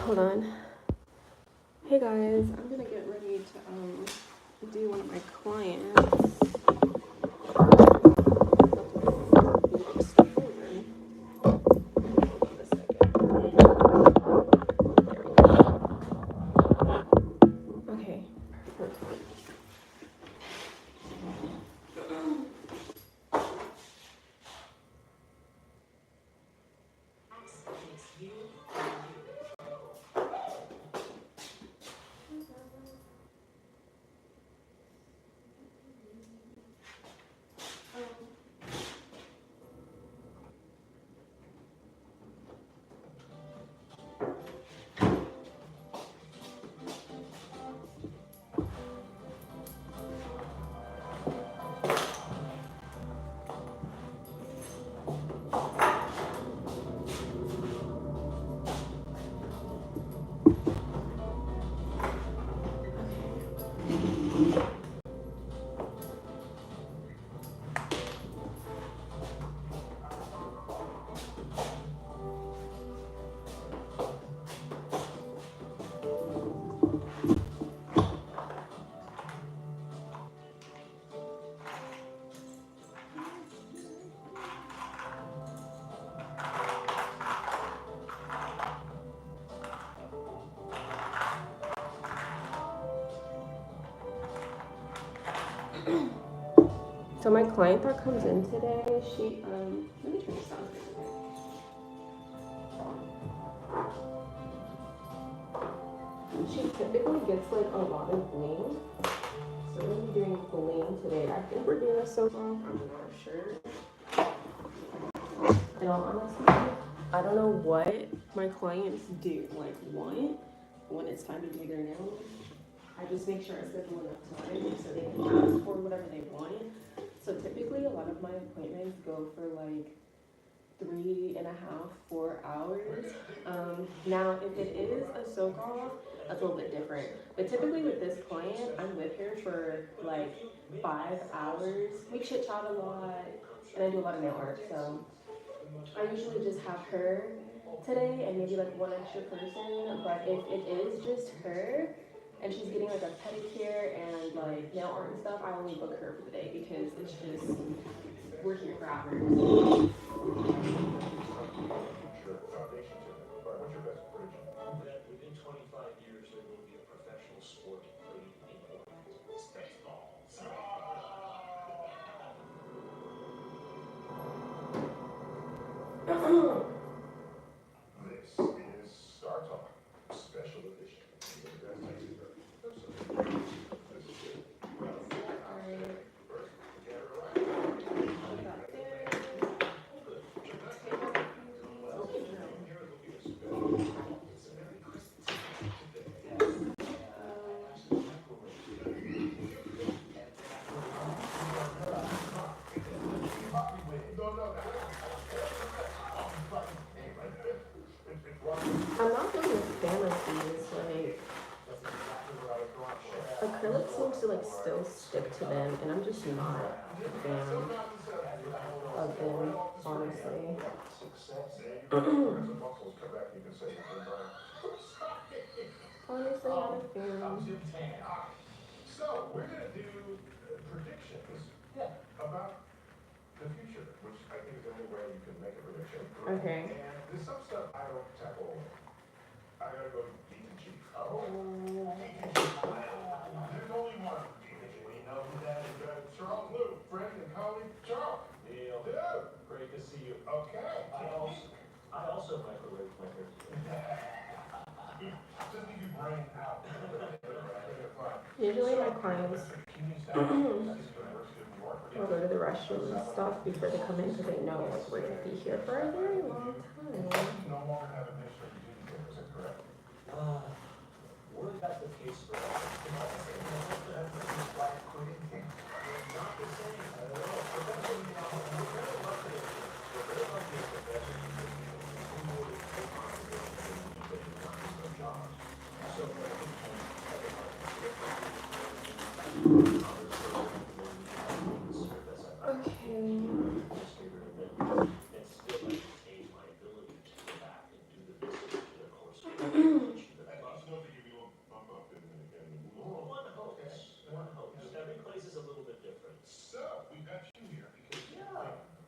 Hold on. Hey guys, I'm gonna get ready to do one of my clients. Okay, perfect. So my client that comes in today, she let me turn this on. She typically gets like a lot of bling. So we're gonna be doing bling today. I think we're doing a soap off. I'm not sure. In all honesty, I don't know what my clients do, like want when it's time to do their nails. I just make sure I schedule enough time so they can ask for whatever they want. So typically a lot of my appointments go for like 3.5, 4 hours. Now if it is a soak off, that's a little bit different. But typically with this client, I'm with her for like 5 hours. We chit chat a lot and I do a lot of nail art. So I usually just have her today and maybe like one extra person. But if it is just her and she's getting like a pedicure and like nail art and stuff, I only book her for the day because it's just, we're here for hours. That within 25 years there will be a professional sport played in Orlando. Baseball. This is Star Talk, special edition. I'm not really a fan of these, like, acrylic seems to like still stick to them, and I'm just not a fan of them, honestly. Honestly, not a fan. So, we're gonna do predictions about the future, which I think is the only way you can make a prediction. Okay. And there's some stuff I don't tackle. I gotta go deep and cheap. Oh. There's only one deep and cheap. We know who that is. Charles Lou, friend and colleague. Charles. Neil. Dude. Great to see you. Okay. I also microwave my hair today. Just need your brain out. Usually my clients will go to the restroom and stuff before they come in because they know like we're gonna be here for a very long time. No longer have administrative duties there, is that correct? Word that's the case for us. Not the same. I don't know. But that's what we got. We're very lucky. We're very lucky as professionals. We will take on the jobs. So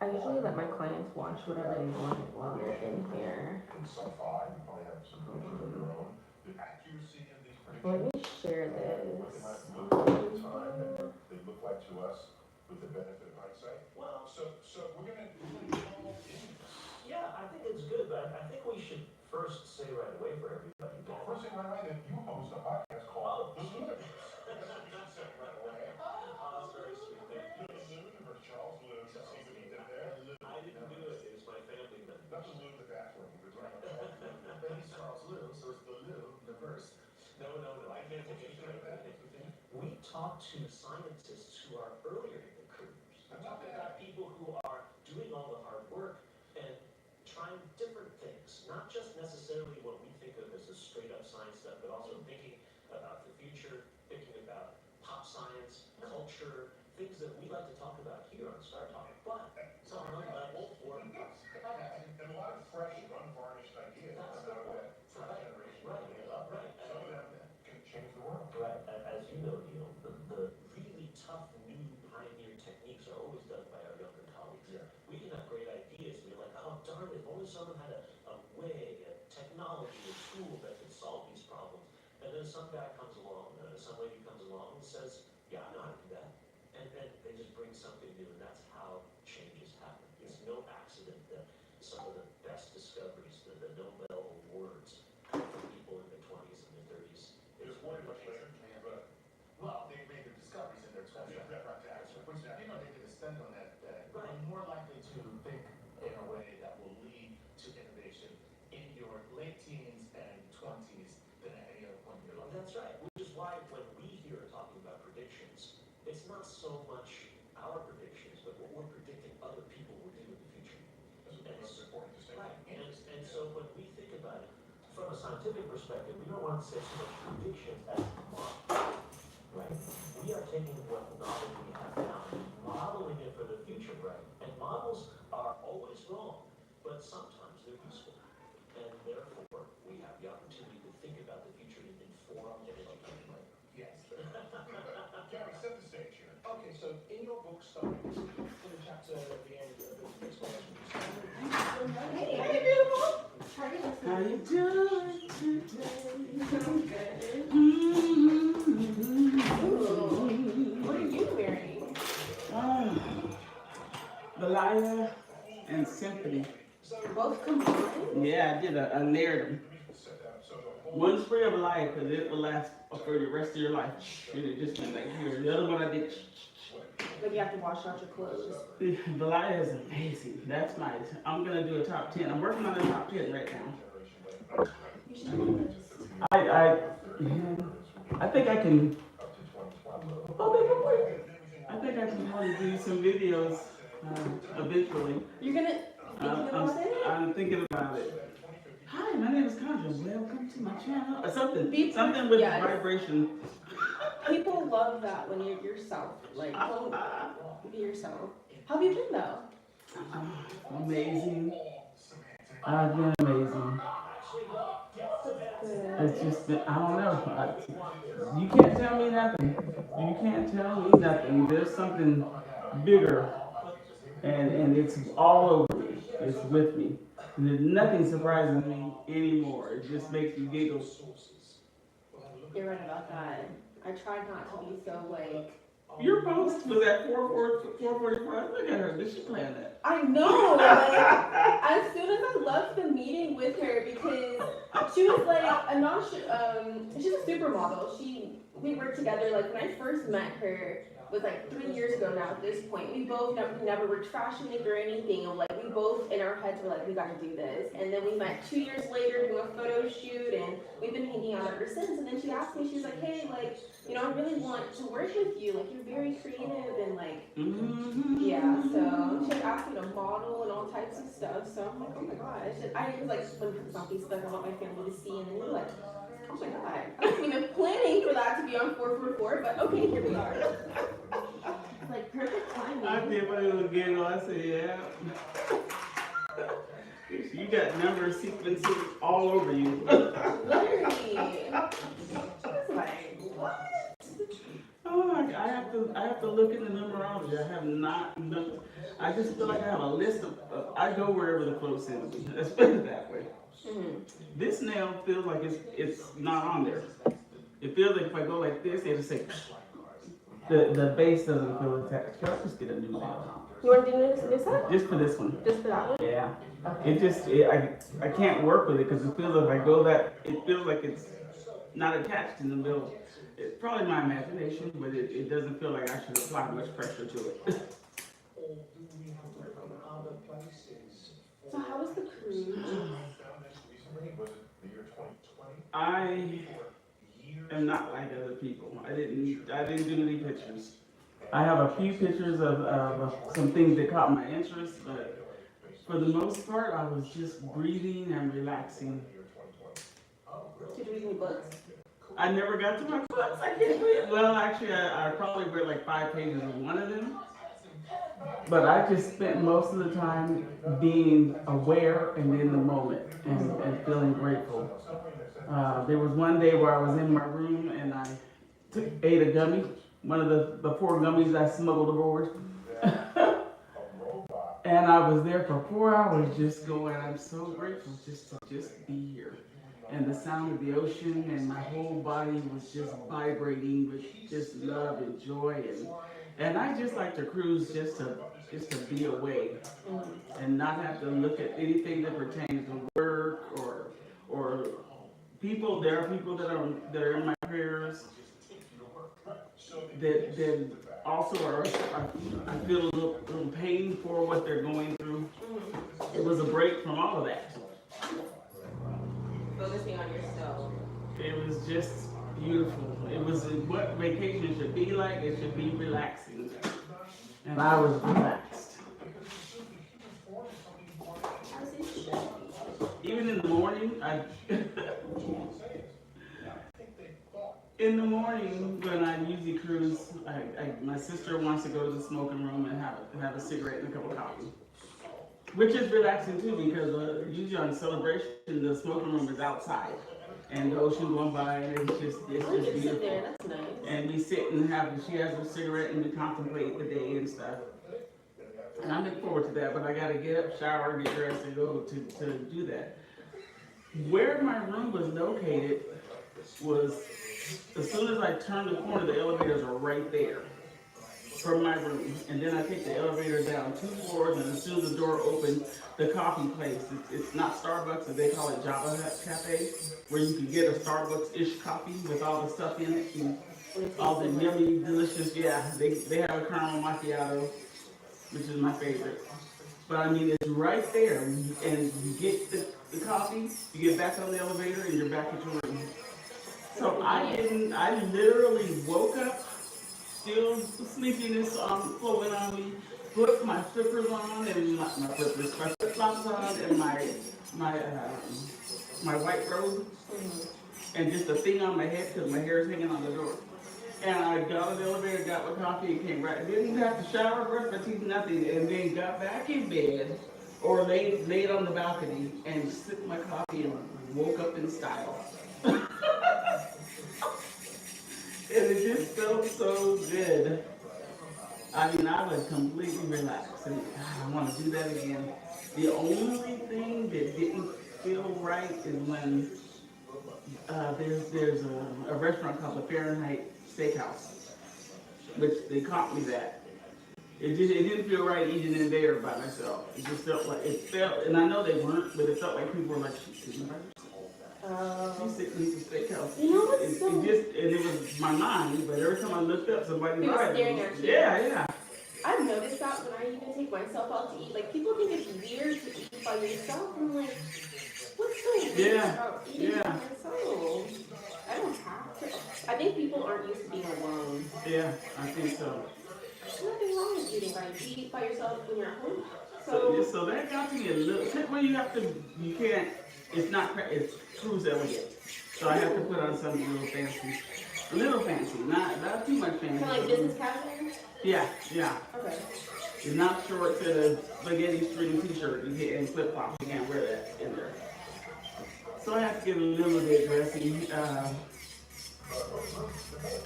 I usually let my clients watch whatever they want while they're in here. Let me share this. They look like to us with the benefit of hindsight. Well, so we're gonna yeah, I think it's good, but I think we should first say right away for everybody. Well, first thing right away that you host a podcast called The Looniverse. That's what you should say right away. Oh, that's very sweet. The Looniverse, Charles Lou. See what he did there? I didn't do it. It was my family that. Not the Lou in the bathroom. We're talking about Charles Lou. But he's Charles Lou, so it's the Looniverse. No. I can't take anything like that. We talk to scientists who are earlier in their careers. We talk about people who are doing all the hard work and trying different things, not just necessarily what we think of as a straight up science stuff, but also thinking about the future, thinking about pop science, culture, things that we like to talk about here on Star Talk, but some level for us. And a lot of fresh, unvarnished ideas about that generation. Right. Some of them can change the world. Right. As you know, Neil, the really tough new pioneer techniques are always done by our younger colleagues. Yeah. We can have great ideas. We're like, oh darn it, if only someone had a way, a technology, a tool that could solve these problems. And then some guy comes along, some lady comes along and says, yeah, I know how to do that. And then they just bring something new, and that's how changes happen. It's no accident that some of the best discoveries, the Nobel Awards, come from people in their 20s and their 30s. It's one much later. Well, they made their discoveries in their 20s. Which, they did a study on that. Right. You're more likely to think in a way that will lead to innovation in your late teens and 20s than at any other point in your life. That's right. Which is why when we hear talking about predictions, it's not so much our predictions, but what we're predicting other people will do in the future. That's important to say. Right. And so when we think about it, from a scientific perspective, we don't want to say so much predictions as models. Right? We are taking what knowledge we have now and modeling it for the future, right? And models are always wrong, but sometimes they're useful. And therefore, we have the opportunity to think about the future in informed and educated way. Yes. Gary, set the stage here. Okay, so in your book, starting in the chapter at the end of the explanation, hey, beautiful. How you doing today? I'm good. What are you wearing? Belia and Symphony. Both combined? Yeah, I did a layered them. One spray of Belia because it will last for the rest of your life. And it just went like here. The other one I did. But you have to wash out your clothes. Belia is amazing. That's nice. I'm gonna do a top 10. I'm working on a top 10 right now. You should do this. I think I can. I think I can probably do some videos eventually. You're gonna think about it? I'm thinking about it. Hi, my name is Conjure. Welcome to my channel. Something with vibration. People love that when you're yourself. Like, don't be yourself. How have you been though? Amazing. I've been amazing. It's just been, I don't know. You can't tell me nothing. You can't tell me nothing. There's something bigger, and it's all over me. It's with me. Nothing surprises me anymore. It just makes me giggle. You're right about that. I tried not to be so like. Your post was at 4:45. Look at her. Did she plan that? I know. Like, as soon as I left the meeting with her, because she was like she's a supermodel. We worked together. Like when I first met her was like 3 years ago now. At this point, we both never worked Fashion Week or anything. And like we both in our heads were like, we got to do this. And then we met 2 years later doing a photo shoot, and we've been hanging out ever since. And then she asked me, she was like, hey, like, I really want to work with you. Like, you're very creative and like, yeah. So she asked me to model and all types of stuff. So I'm like, oh my gosh. I was like, let me put this on Facebook. I want my family to see. And then we were like, oh my god. I wasn't even planning for that to be on 444, but okay, here we are. Like, perfect timing. I did my little giggle. I said, yeah. You got number sequences all over you. Literally. She was like, what? Oh my god. I have to look in the numerology. I have not looked. I just feel like I have a list of I go wherever the flow sends me. Let's put it that way. Mm-hmm. This nail feels like it's not on there. It feels like if I go like this, it'll say the base doesn't feel attached. Can I just get a new nail? You want to do this side? Just for this one. Just for that one? Yeah. Okay. I can't work with it because it feels like if I go that it feels like it's not attached in the middle. It's probably my imagination, but it doesn't feel like I should apply much pressure to it. So how was the cruise? I am not like other people. I didn't do any pictures. I have a few pictures of some things that caught my interest, but for the most part, I was just breathing and relaxing. Did you read any books? I never got to my books. I can't believe. Well, actually, I probably read like 5 pages of one of them. But I just spent most of the time being aware and in the moment and feeling grateful. There was one day where I was in my room and I ate a gummy, one of the 4 gummies I smuggled aboard. And I was there for 4 hours just going, I'm so grateful just to be here. And the sound of the ocean and my whole body was just vibrating with just love and joy. And I just like to cruise just to be away and not have to look at anything that pertains to work or people. There are people that are in my prayers that also are I feel a little pain for what they're going through. It was a break from all of that. Focusing on yourself. It was just beautiful. It was what vacation should be like. It should be relaxing. And I was relaxed. Even in the morning, in the morning when I usually cruise, my sister wants to go to the smoking room and have a cigarette and a cup of coffee. Which is relaxing too, because usually on Celebration, the smoking room is outside, and the ocean going by, and it's just beautiful. There, that's nice. And we sit and she has a cigarette, and we contemplate the day and stuff. And I look forward to that, but I gotta get up, shower, get dressed, and go to do that. Where my room was located was, as soon as I turned the corner, the elevators are right there. From my room, and then I take the elevator down 2 floors, and as soon as the door opens, the coffee place, it's not Starbucks, as they call it Java Cafe, where you can get a Starbucks-ish coffee with all the stuff in it, and all the yummy, delicious, yeah, they have a caramel macchiato, which is my favorite. But I mean, it's right there, and you get the coffee, you get back on the elevator, and you're back at your room. So I literally woke up, still sleepiness flowing on me, put my slippers on and my flip-flops on and my white robe and just a thing on my head because my hair is hanging on the door. And I got on the elevator, got my coffee, and came right. Didn't have to shower, brush my teeth, nothing, and then got back in bed or laid on the balcony and sipped my coffee and woke up in style. And it just felt so good. I mean, I was completely relaxed. And I want to do that again. The only thing that didn't feel right is when there's a restaurant called the Fahrenheit Steakhouse, which they caught me that. It didn't feel right eating in there by myself. It just felt like, and I know they weren't, but it felt like people were like, she's sitting by herself. She's sitting in the steakhouse. You know what's so... And it was my mind, but every time I looked up, somebody was staring at you. Yeah. I've noticed that when I even take myself out to eat. Like, people think it's weird to eat by yourself. I'm like, what's so weird about eating by myself? I don't have to. I think people aren't used to being alone. Yeah, I think so. There's nothing wrong with eating by yourself. You eat by yourself when you're at home. So that got me a little. Well, you can't. It's cruise elegant. So I have to put on something a little fancy, not too much fancy. Kind of like business casual? Yeah. Okay. It's not shorts and a spaghetti string t-shirt and flip-flops. You can't wear that in there. So I have to get a little bit dressy.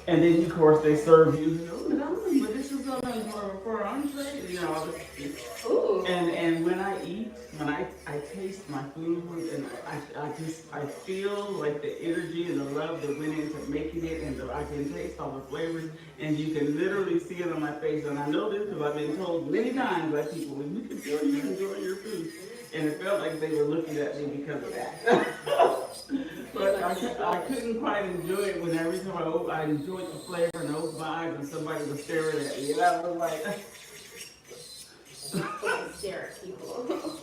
And then of course they serve you, but this is for entree, Ooh. And when I eat, I taste my food, and I feel like the energy and the love that went into making it, and I can taste all the flavors, and you can literally see it on my face. And I know this because I've been told many times by people, we can feel you enjoying your food, and it felt like they were looking at me because of that. But I couldn't quite enjoy it when every time I enjoyed the flavor and opened my eyes and somebody was staring at me, and I was like. Stare at people.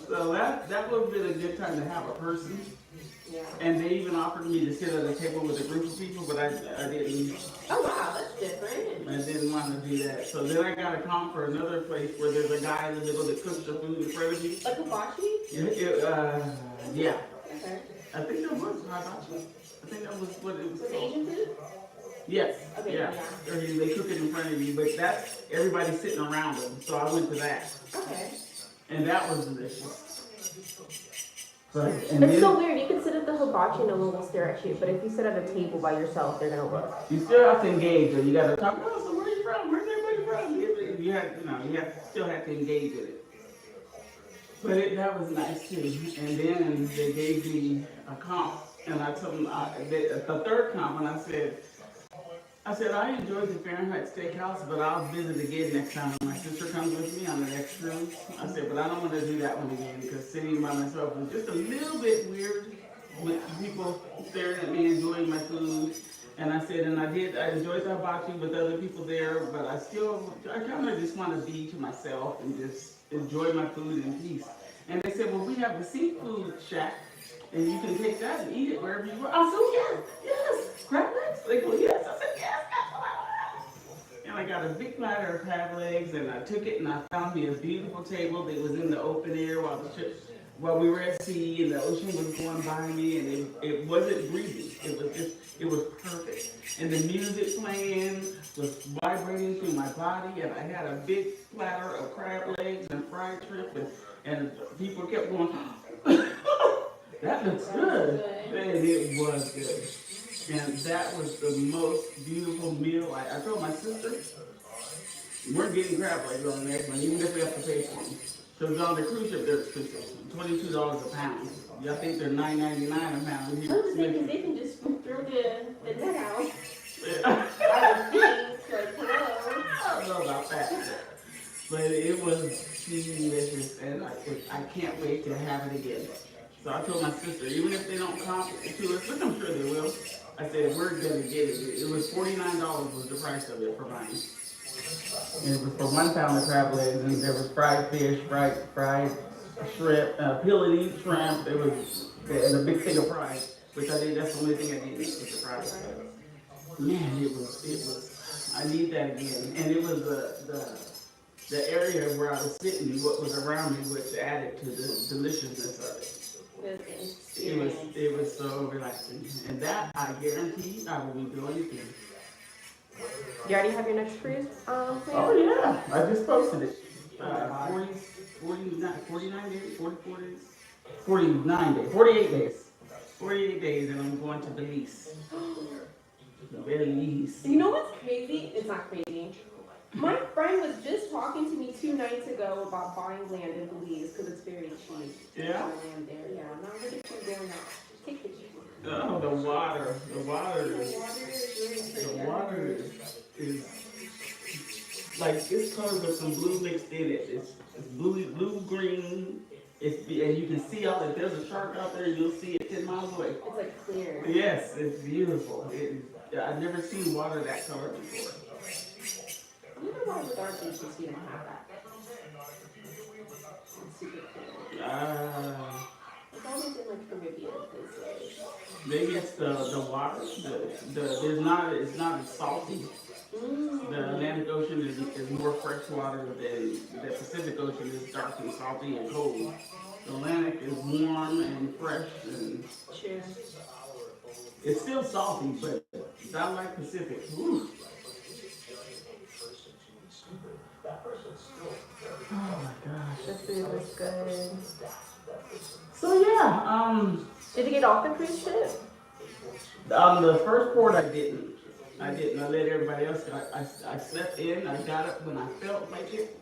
So that would have been a good time to have a person. Yeah. And they even offered me to sit at a table with a group of people, but I didn't. Oh wow, that's different. I didn't want to do that. So then I got a comp for another place where there's a guy in the middle that cooks the food in front of you. Like hibachi? Yeah. Okay. I think that was hibachi. I think that was what it was Was it called. Asian food? Yes. Okay, yeah. yeah. Or they cook it in front of you, but that's everybody sitting around them. So I went to that. Okay. And that was delicious. It's so weird. You can sit at the hibachi and no one will stare at you, but if you sit at a table by yourself, they're gonna look. You still have to engage, and you got to talk. Oh, so where are you from? Where's everybody from? You still have to engage in it. But that was nice too. And then they gave me a comp, and I told them the third comp, and I said I enjoyed the Fahrenheit Steakhouse, but I'll visit again next time when my sister comes with me on the next cruise. I said, but I don't want to do that one again because sitting by myself was just a little bit weird with people staring at me enjoying my food. And I said, and I enjoyed the hibachi with other people there, but I kind of just want to be to myself and just enjoy my food in peace. And they said, well, we have the seafood shack, and you can take that and eat it wherever you want. I said, yes, crab legs? They go, yes. I said, yes. And I got a big platter of crab legs, and I took it and I found me a beautiful table that was in the open air while we were at sea, and the ocean was going by me, and it wasn't breezy. It was perfect. And the music playing was vibrating through my body, and I had a big platter of crab legs and fried shrimp, and people kept going, that looks good. And it was good. And that was the most beautiful meal. I told my sister, we're getting crab legs on the next one, even if we have to pay for them. Because on the cruise ship, they're expensive. $22 a pound. I think they're $9.99 a pound. Because they can just throw the net out. Yeah. I don't know about that. But it was delicious, and I can't wait to have it again. So I told my sister, even if they don't comp to us, which I'm sure they will, I said, we're going to get it. It was $49 was the price of it for mine. And it was for 1 pound of crab legs, and there was fried fish, fried shrimp, peel and eat shrimp. There was and a big thing of fries, which I think that's the only thing I didn't eat was the fries. Man, it was. I need that again. And it was the area where I was sitting, what was around me, which added to the deliciousness of it. It was so relaxing, and that I guarantee I will be doing again. You already have your next cruise? Oh yeah, I just posted it. 49 days, 44 days, 49 days, 48 days, 48 days, and I'm going to Belize. Belize. You know what's crazy? It's not crazy. My friend was just talking to me 2 nights ago about buying land in Belize because it's very cheap. Yeah. Land there, yeah. Now I'm ready to go now. Take pictures. Oh, the water is The water is like it's colored with some blue mixed in it. It's blue green. And you can see if there's a shark out there, you'll see it 10 miles away. It's like clear. Yes, it's beautiful. I've never seen water that color before. I wonder why with our beaches we don't have that. It's super clear. It's always in like Caribbean places. Maybe it's the water. It's not as salty. The Atlantic Ocean is more fresh water than the Pacific Ocean is dark and salty and cold. The Atlantic is warm and fresh and True. It's still salty, but not like Pacific. Woo. Oh my gosh. The food was good. So yeah, Did you get off the cruise ship? on the first port I didn't. I didn't. I let everybody else go. I slept in. I got up when I felt like it,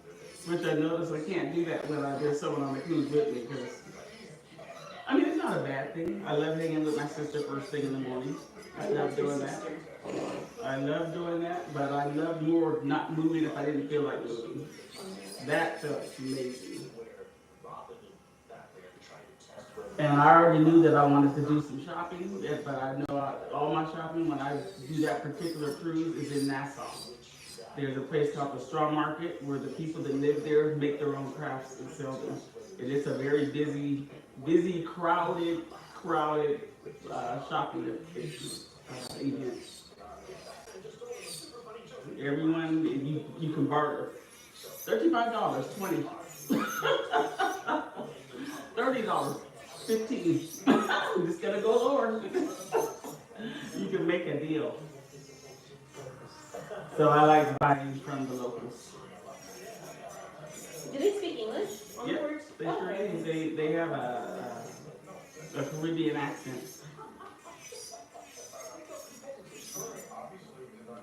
which I noticed I can't do that when there's someone on the cruise with me because, I mean, it's not a bad thing. I love hanging with my sister first thing in the morning. I love doing that. I love doing that, but I love more not moving if I didn't feel like moving. That felt amazing. And I already knew that I wanted to do some shopping, but I know all my shopping when I do that particular cruise is in Nassau. There's a place called the Straw Market where the people that live there make their own crafts and sell them. And it's a very busy, crowded shopping event. Everyone, you can barter. $35, 20. $30, 15. I'm just gonna go lower. You can make a deal. So I like buying from the locals. Do they speak English? Yep, they sure do. They have a Caribbean accent.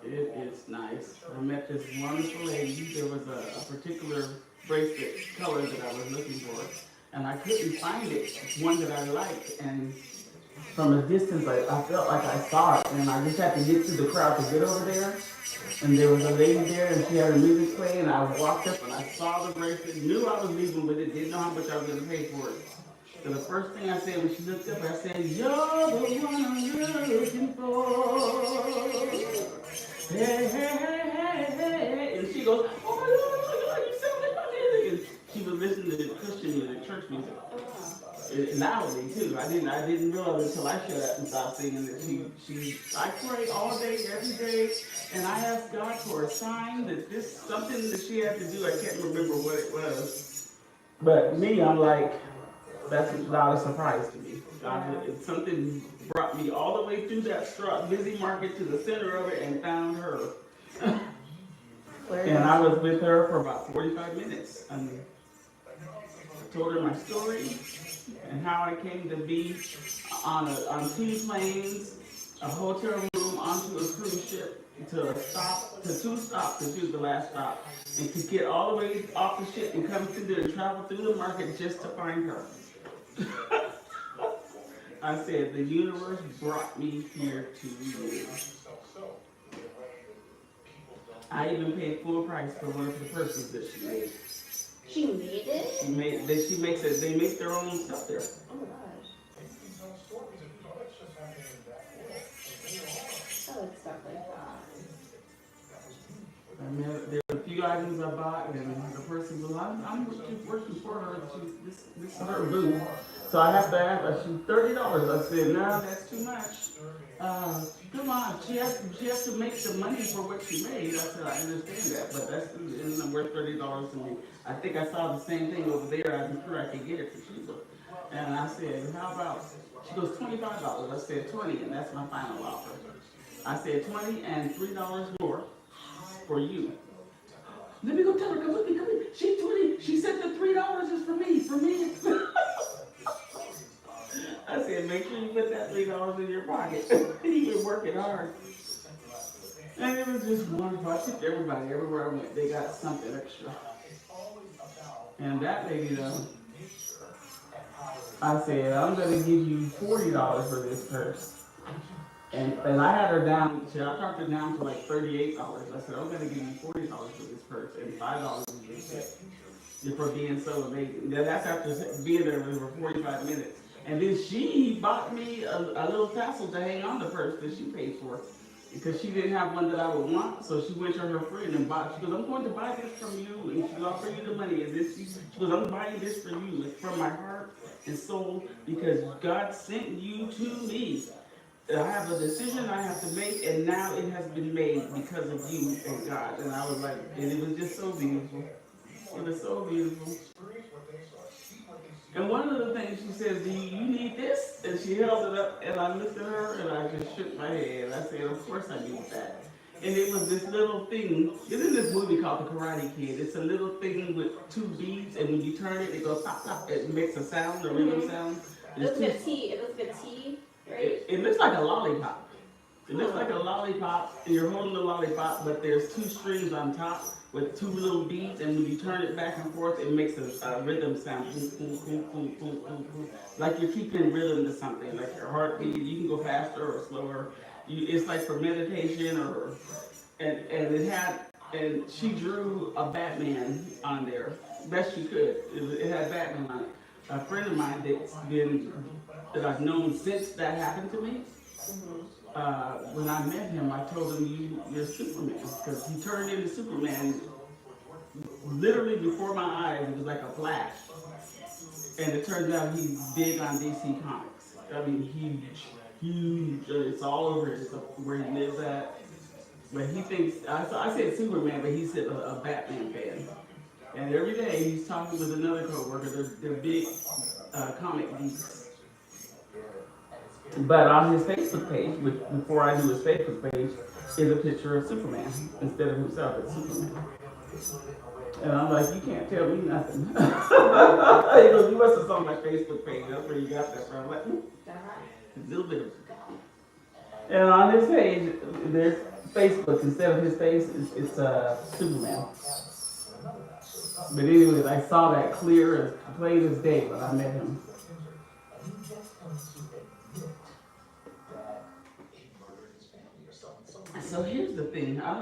It is nice. I met this wonderful lady. There was a particular bracelet color that I was looking for, and I couldn't find it. One that I liked, and from a distance, I felt like I saw it, and I just had to get through the crowd to get over there. And there was a lady there, and she had her music playing, and I walked up, and I saw the bracelet, knew I was leaving with it, didn't know how much I was going to pay for it. So the first thing I said when she looked up, I said, "You're the one I'm looking for. Hey, hey, hey, hey, hey." And she goes, "Oh my God, you sound like my music." And she was listening to the Christian music, church music. Loudly too. I didn't realize until I shut up and stopped singing that I pray all day, every day, and I asked God for a sign that this something that she had to do. I can't remember what it was. But me, I'm like, that's not a surprise to me. Something brought me all the way through that busy market to the center of it and found her. And I was with her for about 45 minutes. I told her my story and how I came to be on 2 planes, a hotel room, onto a cruise ship, to 2 stops, because she was the last stop, and to get all the way off the ship and come through there and travel through the market just to find her. I said, the universe brought me here to you. I even paid full price for one of the purses that she made. She made it? She makes it. They make their own stuff there. Oh my gosh. I like stuff like that. I mean, there are a few items I bought, and the person goes, "I'm working for her. This is her boo." So I have to ask her, she's $30. I said, "No, that's too much. Come on, she has to make the money for what she made." I said, "I understand that, but that's isn't worth $30 to me." I think I saw the same thing over there. I'm sure I could get it for cheaper. And I said, "How about?" She goes, $25. I said 20, and that's my final offer. I said 20 and $3 more for you. Let me go tell her. Come with me. She's 20. She said the $3 is for me. I said, make sure you put that $3 in your pocket. You've been working hard. And it was just wonderful. I took everybody, everywhere I went, they got something extra. And that lady, though, I said, "I'm going to give you $40 for this purse." And I had her down, I talked her down to like $38. I said, "I'm going to give you $40 for this purse, and $5 is your tip for being so amazing." Now, that's after being there for 45 minutes. And then she bought me a little tassel to hang on the purse that she paid for. Because she didn't have one that I would want, so she went to her friend and bought. She goes, "I'm going to buy this from you," and she goes, "I'll bring you the money." And this, she goes, "I'm buying this for you. It's from my heart and soul because God sent you to me. I have a decision I have to make, and now it has been made because of you and God." And I was like, and it was just so beautiful. It was so beautiful. And one of the things she says, "Do you need this?" And she held it up, and I looked at her, and I just shook my head. I said, "Of course I need that." And it was this little thing. It's in this movie called The Karate Kid. It's a little thing with 2 beads, and when you turn it, it goes pop, pop. It makes a sound, a rhythm sound. It looks like a T, right? It looks like a lollipop. It looks like a lollipop, and you're holding the lollipop, but there's two strings on top with two little beads, and when you turn it back and forth, it makes a rhythm sound. Boom, boom, boom, boom, boom, boom, boom. Like you're keeping rhythm to something, like your heartbeat. You can go faster or slower. It's like for meditation, and it had, and she drew a Batman on there, best she could. It had Batman on it. A friend of mine that I've known since that happened to me. When I met him, I told him, you're Superman, because he turned into Superman literally before my eyes. It was like a flash, and it turns out he's big on DC Comics. I mean, huge. It's all over where he lives at. But he thinks, I said Superman, but he said a Batman fan. And every day he's talking with another coworker. They're big comic geeks. But on his Facebook page, which before I knew his Facebook page, is a picture of Superman instead of himself. It's Superman. And I'm like, you can't tell me nothing. He goes, you must have saw my Facebook page. That's where you got that from. I'm like, a little bit of. And on his page, there's Facebook. Instead of his face, it's Superman. But anyways, I saw that clear, plain as day when I met him. So here's the thing. I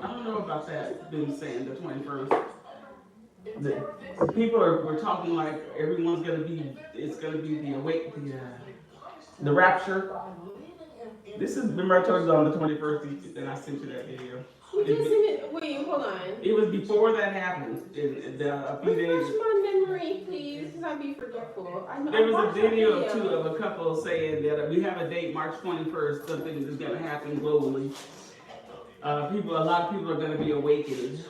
don't know about that. Been saying the 21st. The people we're talking like everyone's gonna be. It's gonna be the rapture. This is, remember I told you on the 21st, and I sent you that video. Wait, hold on. It was before that happened. A few days. Refresh my memory, please, because I'd be forgetful. There was a video too of a couple saying that we have a date, March 21st. Something is going to happen globally. A lot of people are going to be awakened.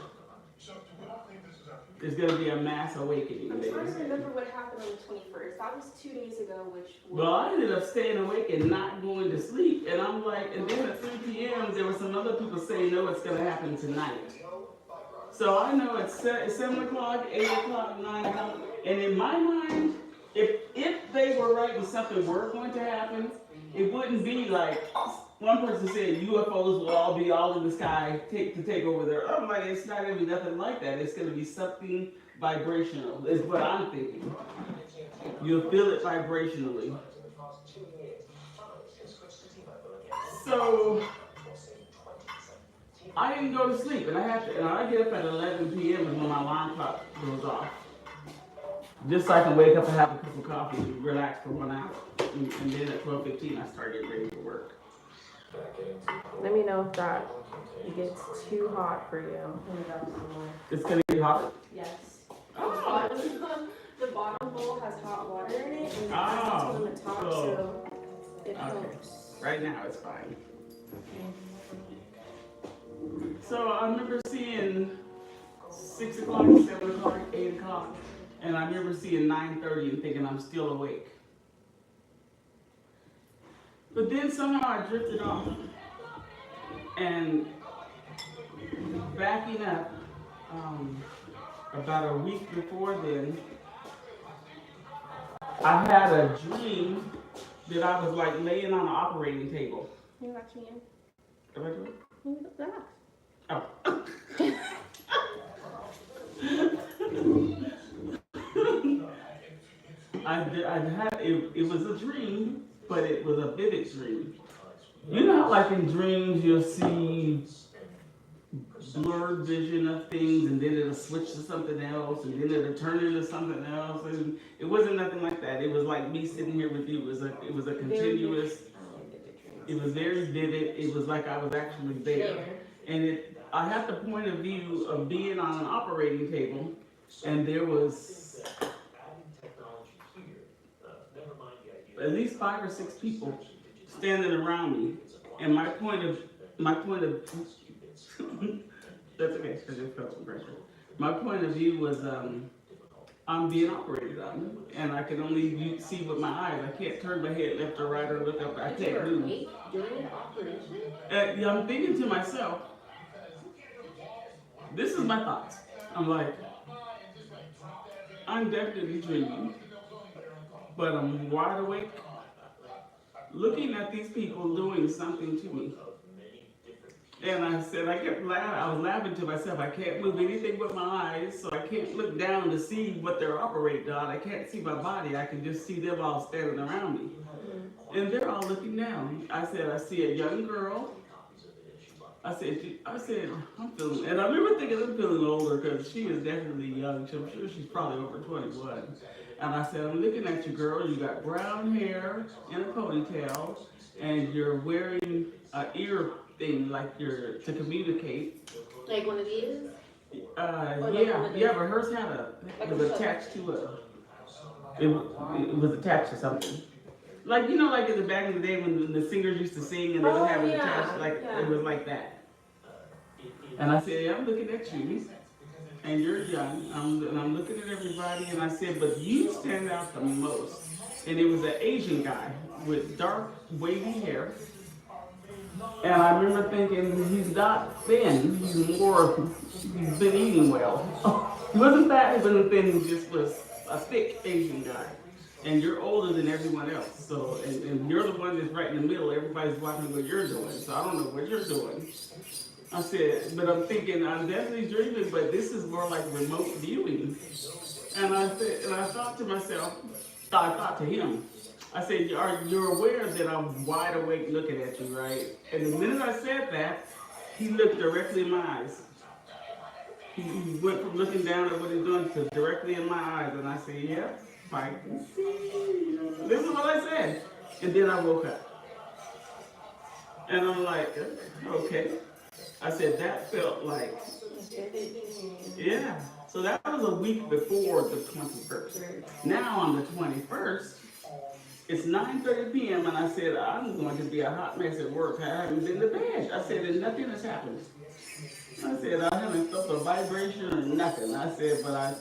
There's going to be a mass awakening. I'm trying to remember what happened on the 21st. That was 2 days ago, Well, I ended up staying awake and not going to sleep. And I'm like, and then at 3 p.m., there were some other people saying, no, it's going to happen tonight. So I know it's 7 o'clock, 8 o'clock, 9 o'clock. And in my mind, if they were right and something were going to happen, it wouldn't be like, one person said UFOs will all be all in the sky to take over there. I'm like, it's not going to be nothing like that. It's going to be something vibrational, is what I'm thinking. You'll feel it vibrationally. So I didn't go to sleep, and I get up at 11 p.m. when my alarm clock goes off. Just so I can wake up and have a cup of coffee and relax for 1 hour. And then at 12:15, I start getting ready for work. Let me know if that gets too hot for you. It's gonna get hot? Yes. Oh. The bottom bowl has hot water in it, and it Oh. on the top, so it helps. Right now, it's fine. So I remember seeing 6 o'clock, 7 o'clock, 8 o'clock, and I remember seeing 9:30 and thinking I'm still awake. But then somehow I drifted off, and backing up, about a week before then, I had a dream that I was like laying on an operating table. Can you watch me in? Am I doing? Relax. Oh. It was a dream, but it was a vivid dream. You know how like in dreams you'll see blurred vision of things, and then it'll switch to something else, and then it'll turn into something else, and it wasn't nothing like that. It was like me sitting here with you. It was a continuous. It was very vivid. It was like I was actually there, and I had the point of view of being on an operating table, and there was at least 5 or 6 people standing around me, and my point of that's okay, because I just felt some pressure. My point of view was I'm being operated on, and I can only see with my eyes. I can't turn my head left or right or look up. I can't move. During the operation? Yeah, I'm thinking to myself, this is my thoughts. I'm like, I'm definitely dreaming, but I'm wide awake, looking at these people doing something to me. And I said, I kept laughing. I was laughing to myself. I can't move anything with my eyes, so I can't look down to see what they're operating on. I can't see my body. I can just see them all standing around me. And they're all looking down. I said, I see a young girl. I said, I'm feeling, and I remember thinking I'm feeling older because she is definitely young. So I'm sure she's probably over 21. And I said, I'm looking at you, girl. You got brown hair and a ponytail, and you're wearing an ear thing like you're to communicate. Like one of these? Yeah, but hers had it was attached to it was attached to something. Like, like in the back of the day when the singers used to sing and they would have it attached, it was like that. And I said, I'm looking at you, and you're young, and I'm looking at everybody, and I said, but you stand out the most. And it was an Asian guy with dark, wavy hair. And I remember thinking, he's not thin, he's been eating well. He wasn't fat, he wasn't thin, he just was a thick Asian guy. And you're older than everyone else, so, and you're the one that's right in the middle, everybody's watching what you're doing, so I don't know what you're doing. I said, but I'm thinking, I'm definitely dreaming, but this is more like remote viewing. And I thought to myself, I thought to him, I said, you're aware that I'm wide awake looking at you, right? And the minute I said that, he looked directly in my eyes. He went from looking down at what he's doing to directly in my eyes, and I said, yeah, I can see. This is what I said. And then I woke up. And I'm like, okay. I said, that felt like, yeah. So that was a week before the 21st. Now on the 21st, it's 9:30 p.m. and I said, I'm going to be a hot mess at work. I haven't been to bed. I said, and nothing has happened. I said, I haven't felt a vibration or nothing. I said, but I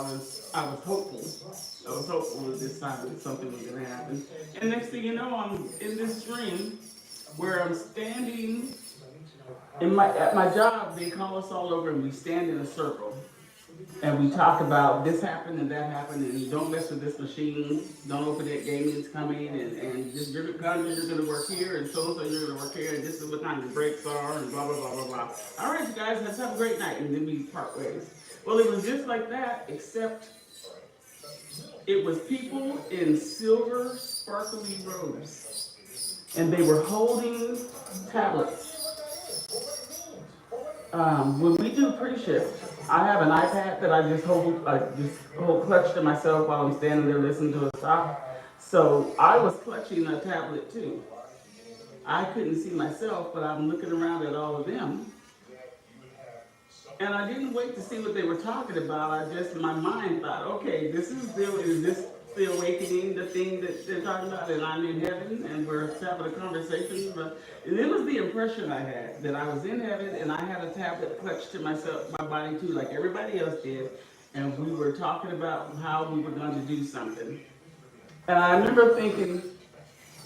was hopeful. I was hopeful at this time that something was going to happen. And next thing you know, I'm in this dream where I'm standing at my job. They call us all over and we stand in a circle. And we talk about this happened and that happened, and don't mess with this machine, don't open that gaming's coming, and this you're going to work here, and so you're going to work here, and this is what time the breaks are, and blah, blah, blah, blah, blah. All right, you guys, let's have a great night, and then we part ways. Well, it was just like that, except it was people in silver, sparkly robes, and they were holding tablets. When we do pre-shift, I have an iPad that I just hold clutched to myself while I'm standing there listening to a talk. So I was clutching a tablet too. I couldn't see myself, but I'm looking around at all of them. And I didn't wait to see what they were talking about. My mind thought, okay, is this the awakening, the thing that they're talking about, and I'm in heaven, and we're having a conversation. And it was the impression I had, that I was in heaven, and I had a tablet clutched to my body too, like everybody else did, and we were talking about how we were going to do something. And I remember thinking,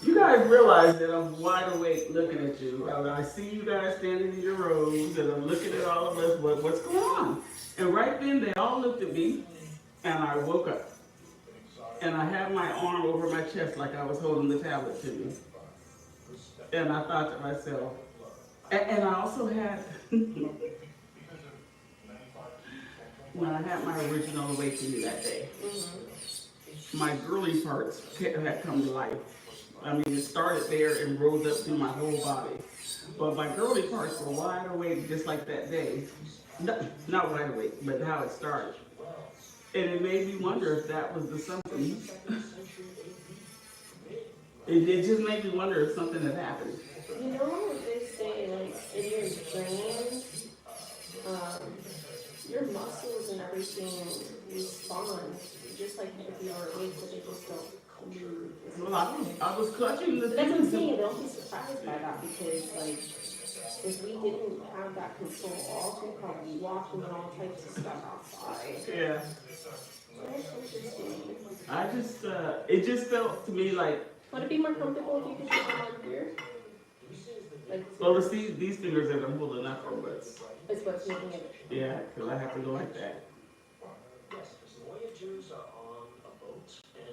you guys realize that I'm wide awake looking at you. I see you guys standing in your robes, and I'm looking at all of us, what's going on? And right then, they all looked at me, and I woke up. And I had my arm over my chest like I was holding the tablet to me. And I thought to myself, and I also had, when I had my original awakening that day, my girly parts had come to life. I mean, it started there and rose up through my whole body. But my girly parts were wide awake just like that day. Not wide awake, but how it started. And it made me wonder if that was the something. It just made me wonder if something had happened. You know what they say, like, in your dreams, your muscles and everything respond, just like if you are awake, but they just don't move. Well, I was clutching the But that's what I'm saying, don't be surprised by that, because, like, if we didn't have that control off, we'd probably be walking and all types of stuff outside. Yeah. That's interesting. It just felt to me like. Would it be more comfortable if you could put them on here? Like, well, these fingers that I'm holding up are what's. it's what's making it. Yeah, because I have to go like that.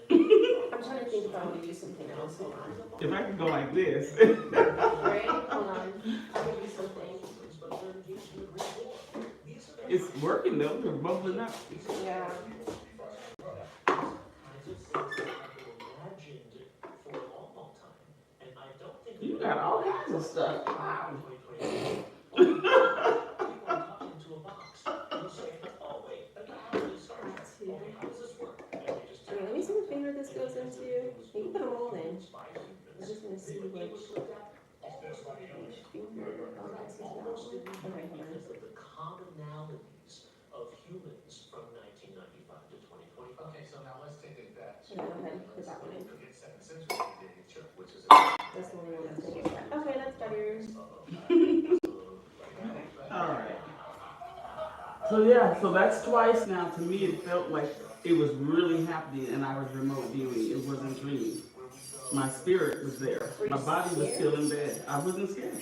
I'm trying to think if I would use something else. Hold on. If I could go like this. Right? Hold on. I would use something. It's working though. They're bubbling up. Yeah. You got all kinds of stuff. Wow. Okay, let me see what finger this goes into. You can put them all in. I'm just gonna see which finger. Oh, this is that one. Okay, hold on. The commonalities of humans from 1995 to 2025. Okay, so now let's take it back. Okay, go ahead, put that one in. Second century nature, which is That's the only one that's gonna get that. Okay, that's better. All right. So yeah, so that's twice now. To me, it felt like it was really happening, and I was remote viewing. It wasn't dreaming. My spirit was there. My body was still in bed. I wasn't scared.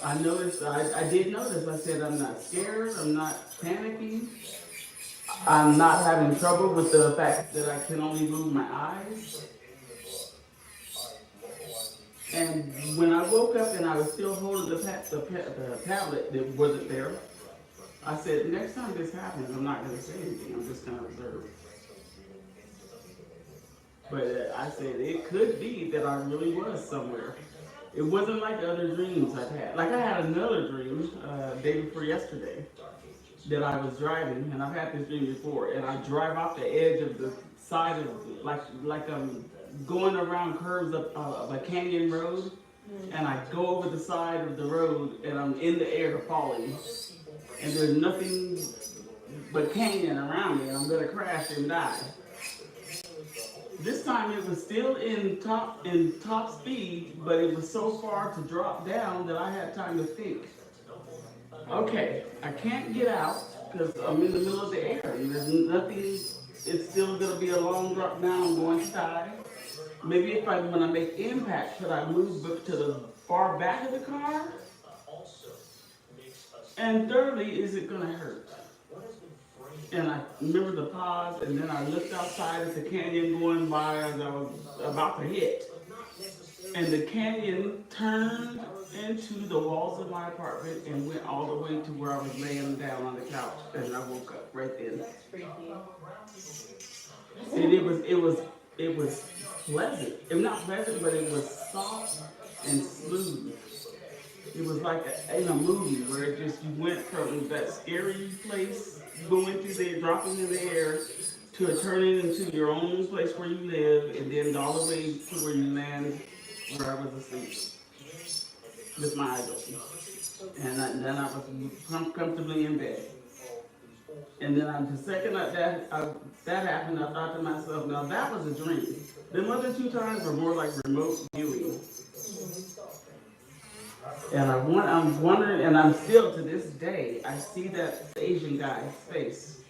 I noticed. I did notice. I said, I'm not scared. I'm not panicking. I'm not having trouble with the fact that I can only move my eyes. And when I woke up and I was still holding the tablet that wasn't there, I said, next time this happens, I'm not going to say anything. I'm just going to observe. But I said, it could be that I really was somewhere. It wasn't like the other dreams I've had. Like I had another dream day before yesterday that I was driving, and I've had this dream before, and I drive off the edge of the side of, like I'm going around curves of a canyon road, and I go over the side of the road, and I'm in the air falling. And there's nothing but canyon around me, and I'm gonna crash and die. This time it was still in top speed, but it was so far to drop down that I had time to think. Okay, I can't get out because I'm in the middle of the air, and there's nothing. It's still gonna be a long drop down. I'm going to die. Maybe when I make impact, should I move to the far back of the car? And thirdly, is it gonna hurt? And I remember the pause, and then I looked outside at the canyon going by as I was about to hit. And the canyon turned into the walls of my apartment and went all the way to where I was laying down on the couch, and I woke up right then. That's freaky. And it was pleasant. It was not pleasant, but it was soft and smooth. It was like in a movie where it just, you went from that scary place, going through there, dropping in the air, to turning into your own place where you live, and then all the way to where you land, where I was asleep, with my eyes open. And then I was comfortably in bed. And then the second that happened, I thought to myself, now that was a dream. The other two times were more like remote viewing. And I'm wondering, and I'm still to this day, I see that Asian guy's face.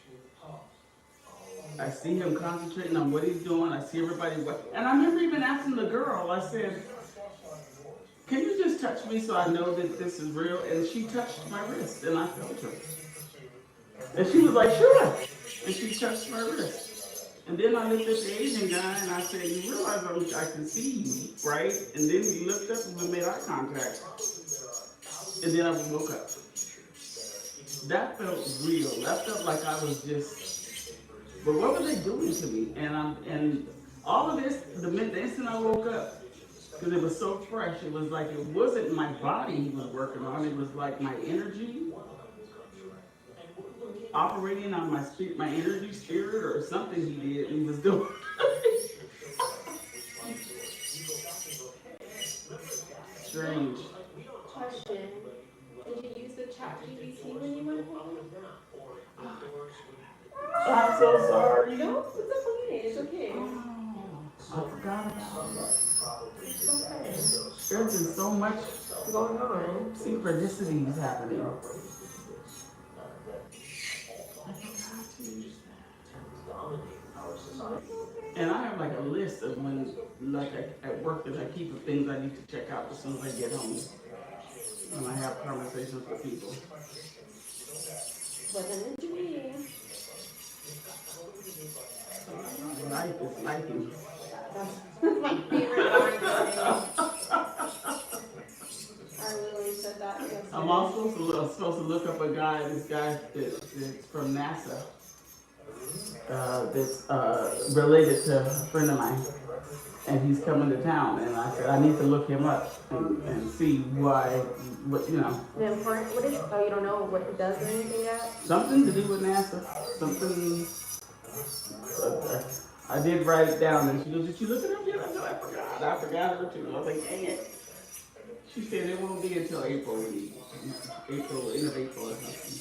I see him concentrating on what he's doing. I see everybody, and I remember even asking the girl, I said, can you just touch me so I know that this is real? And she touched my wrist, and I felt her. And she was like, sure. And she touched my wrist. And then I looked at the Asian guy, and I said, you realize I can see you, right? And then he looked up and we made eye contact. And then I woke up. That felt real. That felt like I was just, but what were they doing to me? And all of this, the instant I woke up, because it was so fresh, it was like, it wasn't my body he was working on, it was like my energy, operating on my energy, spirit, or something he did, he was doing. Strange. Question. Did you use the chat GPT when you went home? I'm so sorry. No, it's okay. It's okay. I forgot about that. It's okay. There's been so much Going on. synchronicities happening. And I have like a list of when, like at work, that I keep of things I need to check out as soon as I get home. When I have conversations with people. Wasn't a dream. Life is life. That's my favorite line. I literally said that yesterday. I'm also supposed to look up this guy that's from NASA, that's related to a friend of mine, and he's coming to town, and I said I need to look him up and see what The important, what is, oh, you don't know what it does or anything yet? something to do with NASA, something. I did write it down, and she goes, "Did you look it up yet?" I said, "I forgot. I forgot her too." I was like, "Dang it." She said it won't be until April, end of April or something.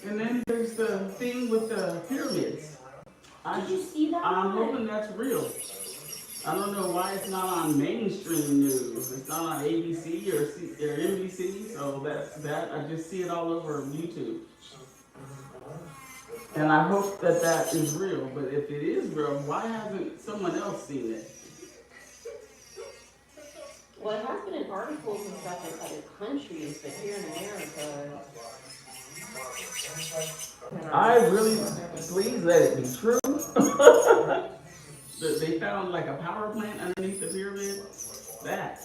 And then there's the thing with the pyramids. Did you see that? I'm hoping that's real. I don't know why it's not on mainstream news. It's not on ABC or NBC, so that. I just see it all over YouTube. And I hope that is real, but if it is real, why hasn't someone else seen it? Well, it has been in articles and stuff in other countries, but here in America. I really, please let it be true. They found like a power plant underneath the pyramid. That.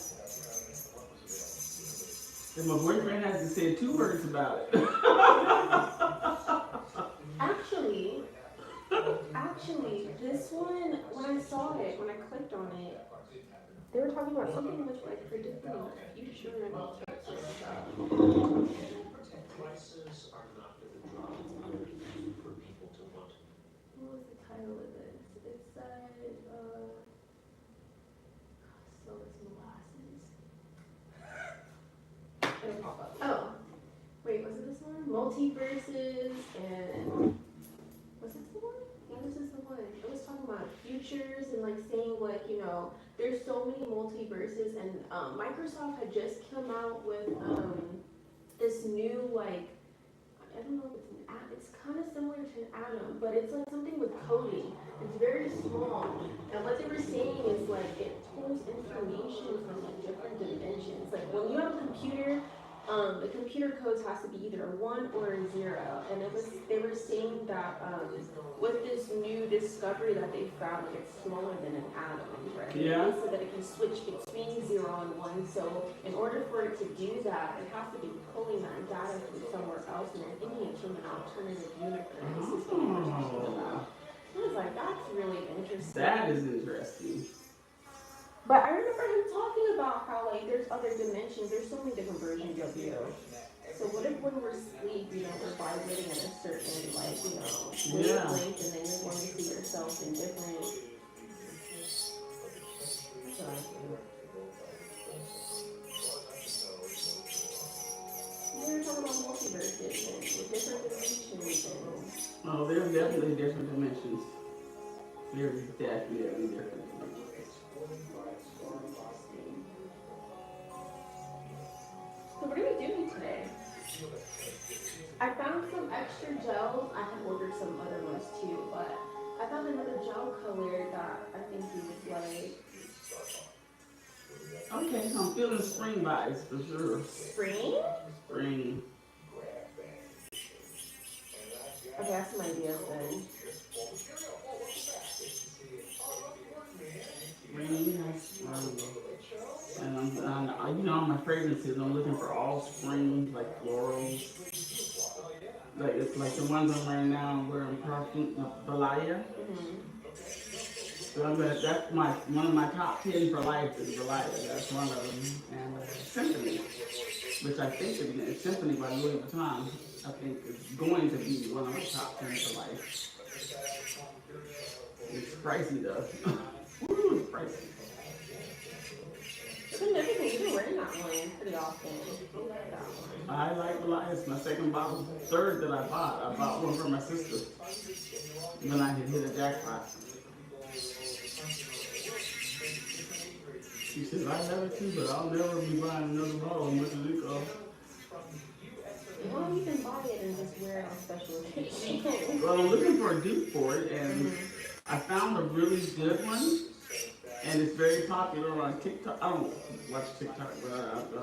And my boyfriend hasn't said 2 words about it. Actually, this one, when I saw it, when I clicked on it, they were talking about something with like predicting the future and all sorts of stuff. Prices are not going to drop for people to want. What was the title of this? It said, so it's molasses. It'll pop up. Oh, wait, was it this one? Multiverses and, was this the one? Yeah, this is the one. It was talking about futures and like saying like, there's so many multiverses, and Microsoft had just come out with this new like, I don't know if it's an app, it's kind of similar to an atom, but it's like something with coding. It's very small, and what they were saying is like it pulls information from like different dimensions. Like when you have a computer, the computer codes has to be either a 1 or a 0, and they were saying that with this new discovery that they found, like it's smaller than an atom, right? Yeah. So that it can switch between 0 and 1. So in order for it to do that, it has to be pulling that data from somewhere else, and they're thinking it's from an alternative universe. This is what we're talking about. I was like, that's really interesting. That is interesting. But I remember him talking about how like there's other dimensions. There's so many different versions of you. So what if when we're asleep, we're vibrating at a certain wavelength, and then you're going to see yourself in different. We were talking about multiverses and different dimensions and. Oh, there's definitely different dimensions. There's definitely different dimensions. So what are we doing today? I found some extra gels. I had ordered some other ones too, but I found another gel color that I think you would like. Okay, I'm feeling spring vibes for sure. Spring? Spring. Okay, I have some ideas then. And my fragrances, I'm looking for all spring, like florals. Like it's like the ones I'm wearing now. I'm wearing Valaya. So that's one of my top 10 for life is Valaya. That's one of them. And Symphony, which I think is Symphony by Louis Vuitton. I think is going to be one of my top 10 for life. It's pricey though. Woo, it's pricey. You've been wearing that one pretty often. I like that one. I like Valaya. It's my second bottle. Third that I bought. I bought one for my sister when I had hit a jackpot. She said, I have it too, but I'll never be buying another bottle. Much as it costs. Well, you can buy it and just wear it on special occasions. Well, I'm looking for a dupe for it, and I found a really good one, and it's very popular on TikTok. I don't watch TikTok, but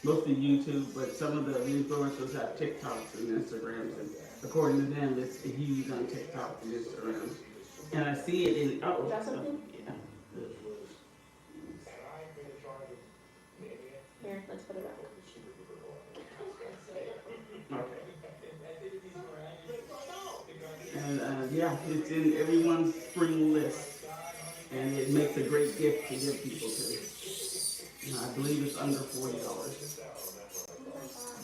mostly YouTube, but some of the influencers have TikToks and Instagrams, and according to them, it's huge on TikTok and Instagram. And I see it in, oh. Is that something? Yeah. Here, let's put it back. Okay. And yeah, it's in everyone's spring list, and it makes a great gift to give people too. I believe it's under $40,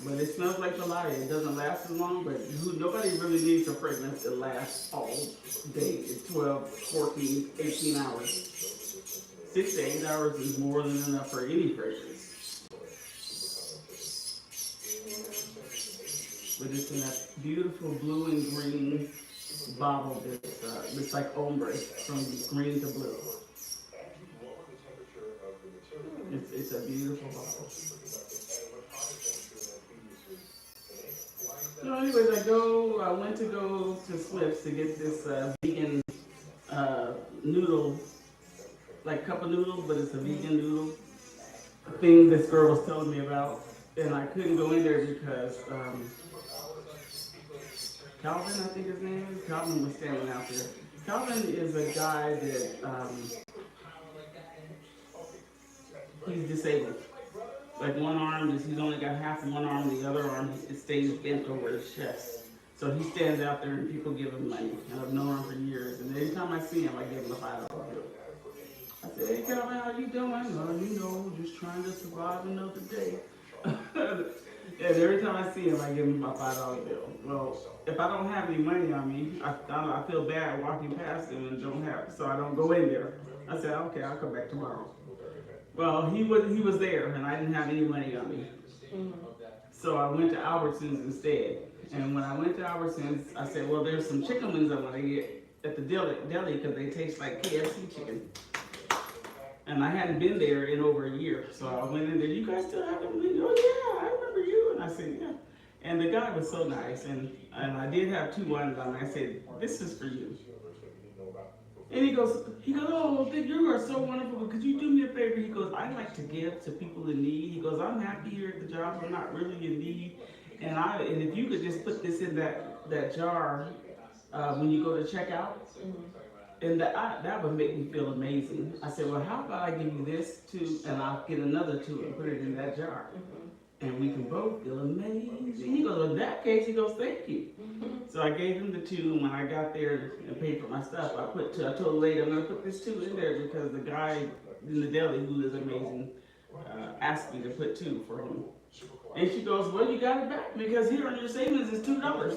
but it smells like Goliath. It doesn't last as long, but nobody really needs a fragrance that lasts all day. It's 12, 14, 18 hours. 6 to 8 hours is more than enough for any fragrance. But it's in that beautiful blue and green bottle that's it's like ombre from green to blue. It's a beautiful bottle. So anyways, I went to go to Smith's to get this vegan noodle, like cup of noodles, but it's a vegan noodle thing this girl was telling me about. And I couldn't go in there because Calvin, I think his name is, Calvin was standing out there. Calvin is a guy that he's disabled. Like one arm is, he's only got half of one arm, the other arm it stays bent over his chest. So he stands out there and people give him money. And I've known him for years. And every time I see him, I give him a $5 bill. I say, hey Calvin, how you doing? Oh, just trying to survive another day. And every time I see him, I give him my $5 bill. Well, if I don't have any money on me, I feel bad walking past him and don't have, so I don't go in there. I said, okay, I'll come back tomorrow. Well, he was there, and I didn't have any money on me. So I went to Albertsons instead. And when I went to Albertsons, I said, well, there's some chicken wings I want to get at the deli because they taste like KFC chicken. And I hadn't been there in over a year. So I went in there, you guys still have them? Oh yeah, I remember you. And I said, yeah. And the guy was so nice. And I did have 2 ones on. I said, this is for you. And he goes, oh, you are so wonderful. Could you do me a favor? He goes, I like to give to people in need. He goes, I'm happy here at the job. I'm not really in need. And if you could just put this in that jar when you go to check out, and that would make me feel amazing. I said, well, how about I give you this too, and I'll get another 2 and put it in that jar. And we can both feel amazing. He goes, well, in that case, he goes, thank you. So I gave him the 2, and when I got there and paid for my stuff, I told the lady, I'm going to put this 2 in there because the guy in the deli, who is amazing, asked me to put 2 for him. And she goes, well, you got it back because here on your savings is $2.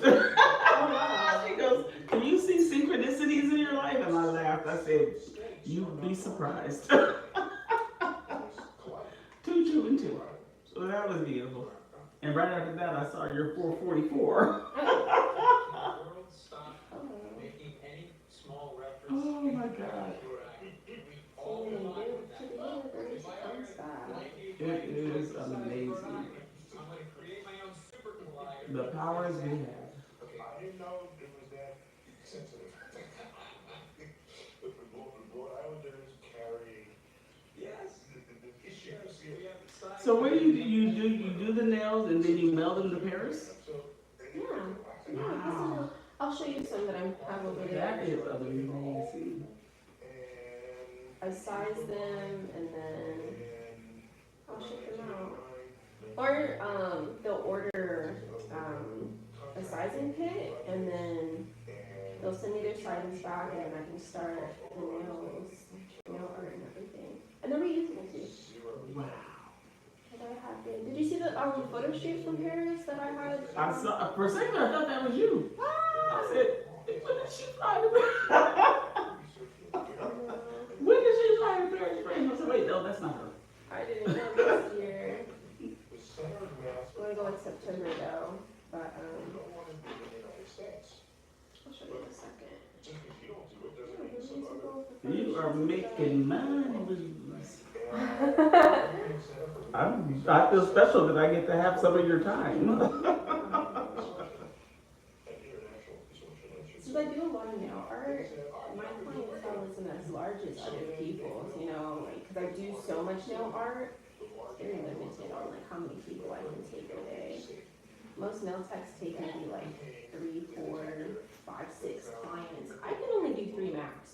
She goes, can you see synchronicities in your life? And I laughed. I said, you'd be surprised. 2, 2, and 2. So that was beautiful. And right after that, I saw your 444. Oh my God. It is amazing. The powers we have. I didn't know it was that sensitive. The Rhode Islanders carry the issues. So what do? You do the nails and then you mail them to Paris? Yeah. Wow. I'll show you some that I have over there. That is amazing. I size them and then I'll ship them out. Or they'll order a sizing kit and then they'll send me their sizes back and then I can start the nail art and everything. And they're reusable too. Wow. Did you see the photo shoot from Paris that I had? I saw, for a second I thought that was you. I said, when did she fly to Paris? When did she fly to Paris? I said, wait, no, that's not her. I didn't know this year. We're gonna go in September though, but I'll show you in a second. You are making mine lose. I feel special that I get to have some of your time. Since I do a lot of nail art, my clientele isn't as large as other people's, you know, like, because I do so much nail art, it's very limited on like how many people I can take a day. Most nail techs take maybe like 3, 4, 5, 6 clients. I can only do 3 max.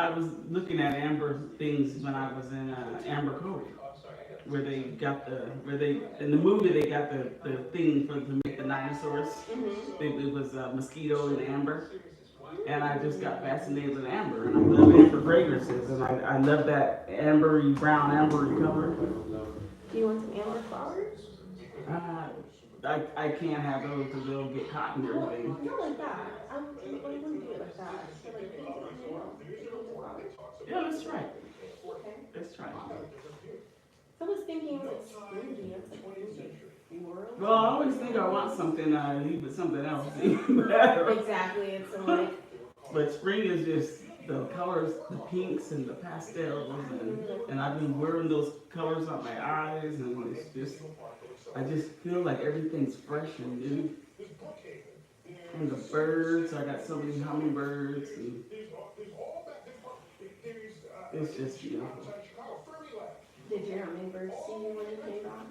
I was looking at amber things when I was in Amber Cove, where they got where they, in the movie, they got the thing to make the dinosaurs. It was mosquito and amber. And I just got fascinated with amber, and I love amber fragrances, and I love that ambery, brown ambery color. Do you want some amber flowers? I can't have those because they'll get caught in everything. Not like that. I wouldn't do it like that. So like paint it on your flowers. Yeah, let's try it. Okay. Let's try it. So I was thinking it was like springy. It's like floral. Well, I always think I want something, leave with something else. Even better. Exactly. It's like. But spring is just the colors, the pinks and the pastels, and I've been wearing those colors on my eyes, and it's just, I just feel like everything's fresh and new. And the birds, I got so many hummingbirds, and it's just beautiful. Did your hummingbirds see you when you came back?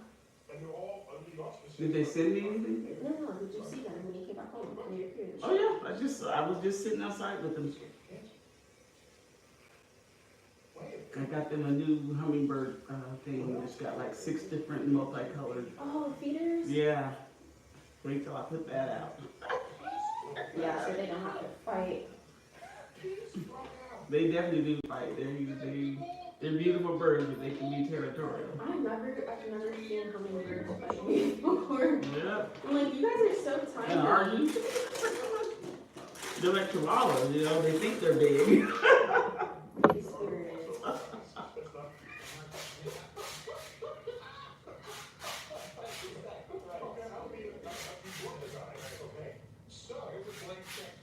Did they send me anything? No. Did you see them when you came back home? When you appeared? Oh yeah, I was just sitting outside with them. I got them a new hummingbird thing. It's got like 6 different multicolored. Oh, feeders? Yeah. Wait till I put that out. Yeah, so they don't have to fight. They definitely do fight. They're beautiful birds, but they can be territorial. I've never seen hummingbirds fight before. Yeah. I'm like, you guys are so tiny. And are you? They're like koalas, you know, they think they're big. Maybe spirited.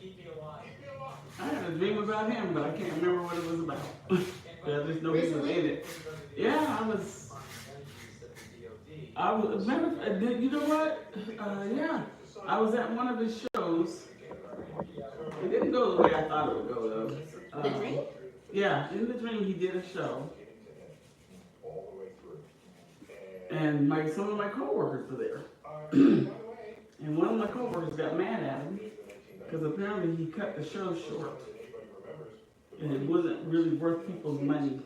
Keep I had a dream about him, but I can't remember what it was about. I just know he was in it. Yeah, remember, you know what? Yeah, I was at one of his shows. It didn't go the way I thought it would go, though. The dream? Yeah, in the dream he did a show. And some of my coworkers were there. And one of my coworkers got mad at him because apparently he cut the show short. And it wasn't really worth people's money.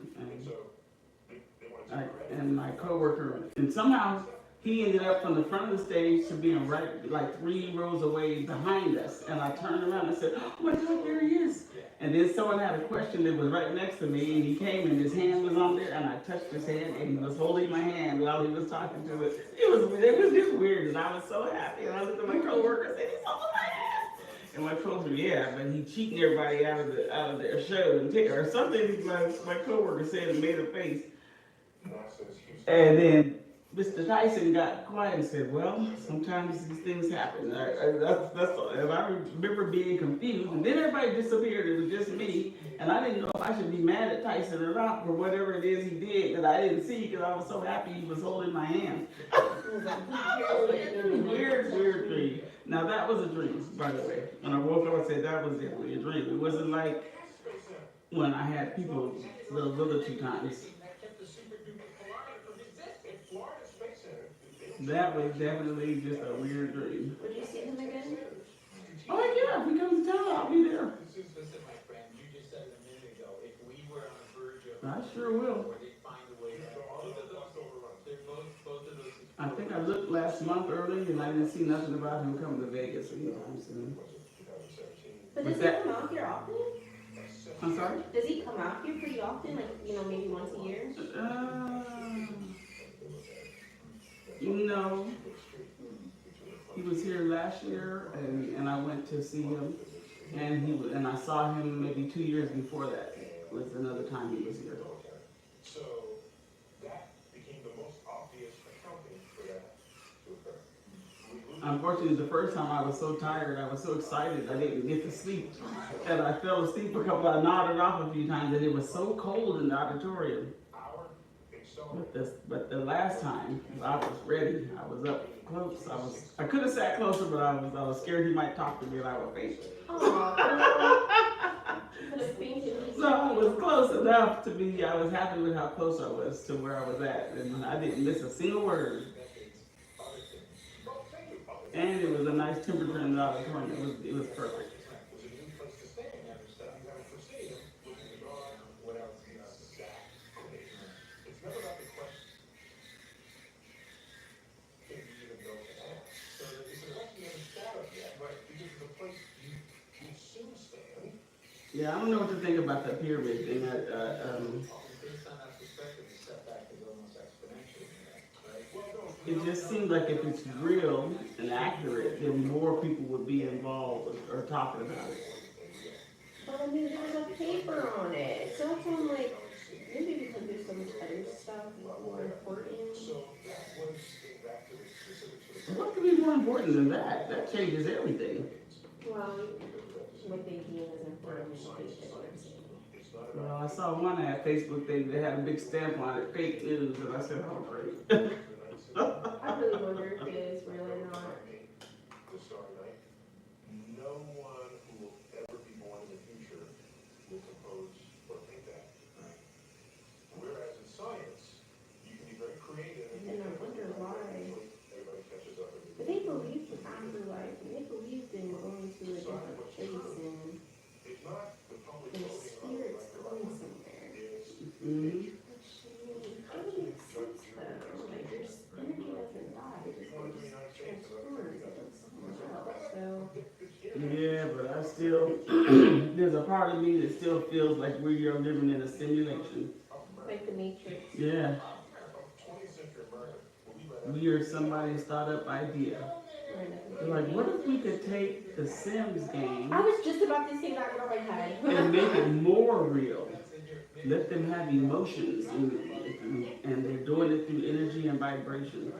And my coworker, and somehow he ended up from the front of the stage to being right like 3 rows away behind us. And I turned around and said, oh my God, there he is. And then someone had a question that was right next to me, and he came and his hand was on there, and I touched his hand, and he was holding my hand while he was talking to it. It was just weird, and I was so happy. And I looked at my coworker and said, he's holding my hand. And my coworker, yeah, but he cheating everybody out of their show and ticket or something. My coworker said and made a face. And then Mr. Tyson got quiet and said, well, sometimes these things happen. That's all. And I remember being confused, and then everybody disappeared. It was just me, and I didn't know if I should be mad at Tyson or not for whatever it is he did that I didn't see because I was so happy he was holding my hand. Weird dream. Now that was a dream, by the way. When I woke up, I said that was definitely a dream. It wasn't like when I had people those other 2 times. That was definitely just a weird dream. Would you see him again? Oh yeah, if he comes to town, I'll be there. Listen, my friend, you just said it a minute ago. If we were on the verge of, I sure will. or they find a way to, both of those. I think I looked last month early and I didn't see nothing about him coming to Vegas anytime soon. But does he come out here often? I'm sorry? Does he come out here pretty often? Like, maybe once a year? No. He was here last year, and I went to see him, and I saw him maybe 2 years before that. Was another time he was here. So that became the most obvious accounting for that to occur. Unfortunately, the first time I was so tired, I was so excited, I didn't get to sleep, and I fell asleep I nodded off a few times, and it was so cold in the auditorium. But the last time, I was ready. I was up close. I could have sat closer, but I was scared he might talk to me and I would faint. So it was close enough to be. I was happy with how close I was to where I was at, and I didn't miss a single word. And it was a nice temperature in the auditorium. It was perfect. Yeah, I don't know what to think about that pyramid thing. It just seems like if it's real and accurate, then more people would be involved or talking about it. But I mean, there's a paper on it. So that's why I'm like, maybe because there's so much other stuff more important. What could be more important than that? That changes everything. Well, what they deem as important is fake, what I'm saying. Well, I saw one ad Facebook thing that had a big stamp on it, fake news, and I said, oh, great. I really wonder if it is real or not. No one who will ever be born in the future will compose or think that. Whereas in science, you can be very creative. And then I wonder why. Everybody catches up. But they believed in afterlife, and they believed in going to a different place, and It's not the public their voting on spirit's going somewhere. Mm-hmm. Which, I mean, how do you sense though? Like, your energy doesn't die, it just goes transforms, it goes somewhere else, so. Yeah, but I still, there's a part of me that still feels like we are living in a simulation. Like the Matrix. Yeah. We are somebody's thought up idea. They're like, what if we could take the Sims game I was just about to say that in my head. and make it more real? Let them have emotions, and they're doing it through energy and vibration.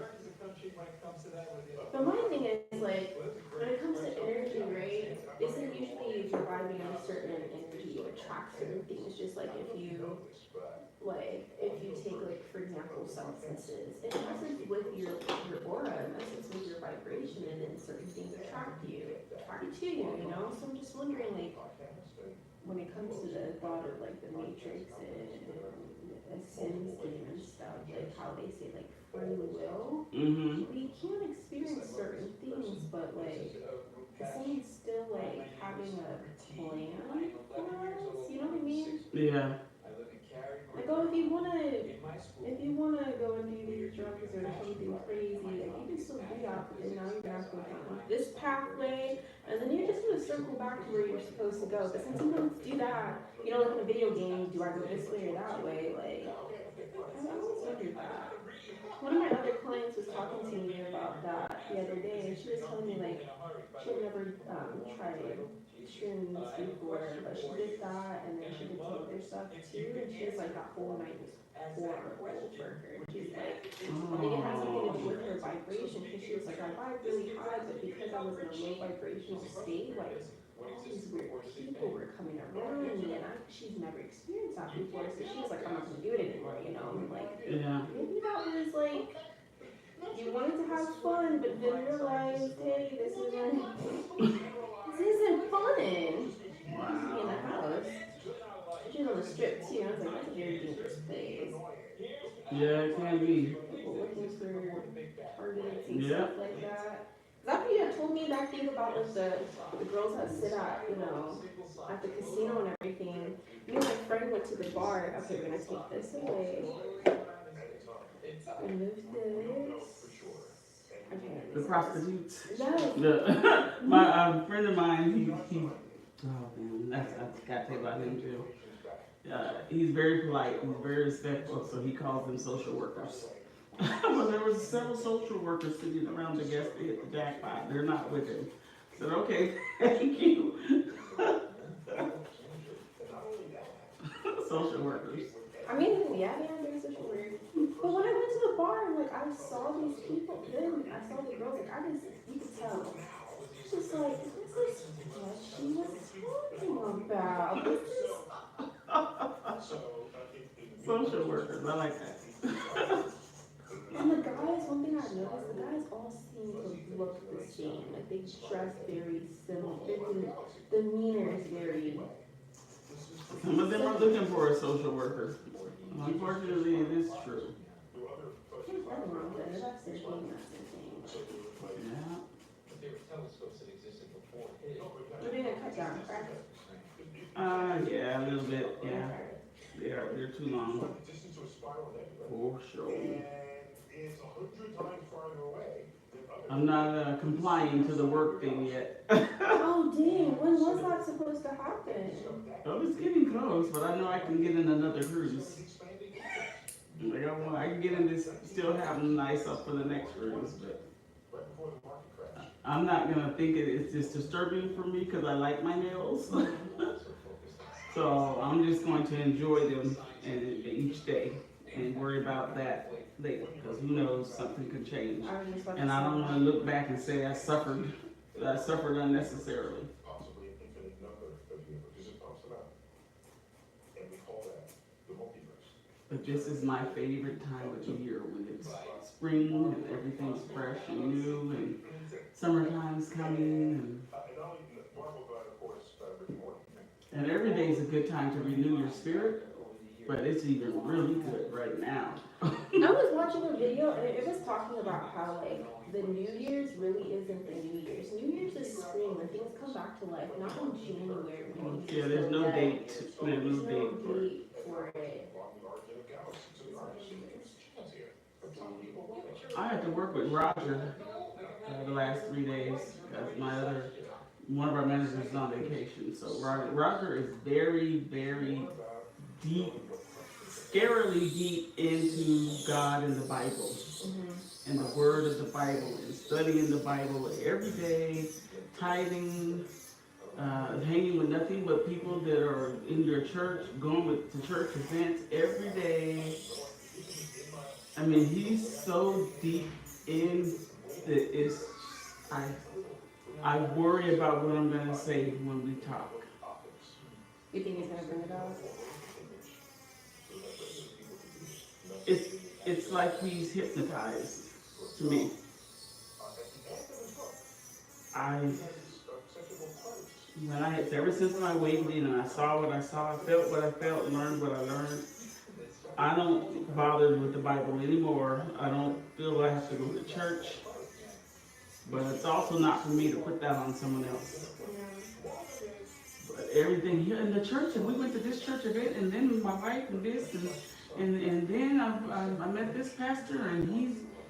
But my thing is, like, when it comes to energy, right, isn't usually if you're vibing on a certain energy, you attract certain things. Just like if you take, like, for example, substances, it messes with your aura, it messes with your vibration, and then certain things attract to you, you know? So I'm just wondering, like, when it comes to the thought of, like, the Matrix and a Sims game and stuff, like, how they say, like, free will, Mm-hmm. we can experience certain things, but, like, the Sims still, like, having a plan for us, you know what I mean? Yeah. Like, oh, if you wanna go and do these drugs or something crazy, like, you can still do that, but then now you're gonna have to go down this pathway, and then you're just gonna circle back to where you're supposed to go. But since you don't do that, you know, like in a video game, do I go this way or that way? Like, I always wondered that. One of my other clients was talking to me about that the other day, and she was telling me, like, she had never tried shrooms before, but she did that, and then she did some other stuff too, and she was like, that whole night was horrible for her. She's like, I think it had something to do with her vibration, because she was like, I vibe really high, but because I was in a low vibrational state, like, all these weird people were coming around me, and she's never experienced that before, so she was like, I'm not gonna do it anymore, you know, and like, Yeah. maybe that was like, you wanted to have fun, but then realized, hey, this isn't fun. Wow. In the house. She's on the strip too. I was like, that's a very dangerous place. Yeah, it can be. People looking for targets and Yeah. stuff like that. That you had told me that thing about like the girls that sit at, you know, at the casino and everything. Me and my friend went to the bar. Okay, we're gonna take this away. Remove this. Okay. The prostitutes. Yes. My friend of mine, he oh man, I gotta tell you about him too. He's very polite, he's very respectful, so he calls them social workers. Well, there was several social workers sitting around the guest to hit the jackpot. They're not with him. I said, okay, thank you. Social workers. I mean, yeah, there's social work. But when I went to the bar, like, I saw these people, then I saw the girls, like, you could tell. Just like, this is what she was talking about. This is... Social workers, I like that. And the guys, one thing I noticed, the guys all seem to look the same. Like, they dress very similar. Their demeanor is very... Some of them are looking for a social worker. Unfortunately, it is true. There's nothing wrong with it. That's their game, that's their thing. Yeah. We're doing a cut down, correct? Yeah, a little bit, yeah. They're too long. For sure. It's 100 times farther away I'm not complying to the work thing yet. Oh, dang. When was that supposed to happen? Oh, it's getting close, but I know I can get in another cruise. Like I can get in this, still have nice up for the next cruise, but I'm not gonna think it's just disturbing for me because I like my nails. So I'm just going to enjoy them each day and worry about that later because who knows, something could change. And I don't want to look back and say I suffered unnecessarily. Possibly an infinite number of universes, it pops it out. And we call that the multiverse. But this is my favorite time of the year when it's spring and everything's fresh and new and summertime's coming and every day is a good time to renew your spirit, but it's even really good right now. I was watching a video and it was talking about how like the New Year's really isn't the New Year's. New Year's is spring when things come back to life, not in January. Yeah, there's no date. There's no date for it. I had to work with Roger the last 3 days because one of our managers is on vacation. So Roger is very, very deep, scarily deep into God and the Bible and the Word of the Bible and studying the Bible every day, tithing, hanging with nothing but people that are in your church, going to church events every day. I mean, he's so deep in that I worry about what I'm gonna say when we talk. You think he's gonna bring it out? It's like he's hypnotized to me. Ever since I waited in and I saw what I saw, I felt what I felt, learned what I learned. I don't bother with the Bible anymore. I don't feel I have to go to church. But it's also not for me to put that on someone else. But everything here in the church, and we went to this church event, and then my wife and this, and then I met this pastor, and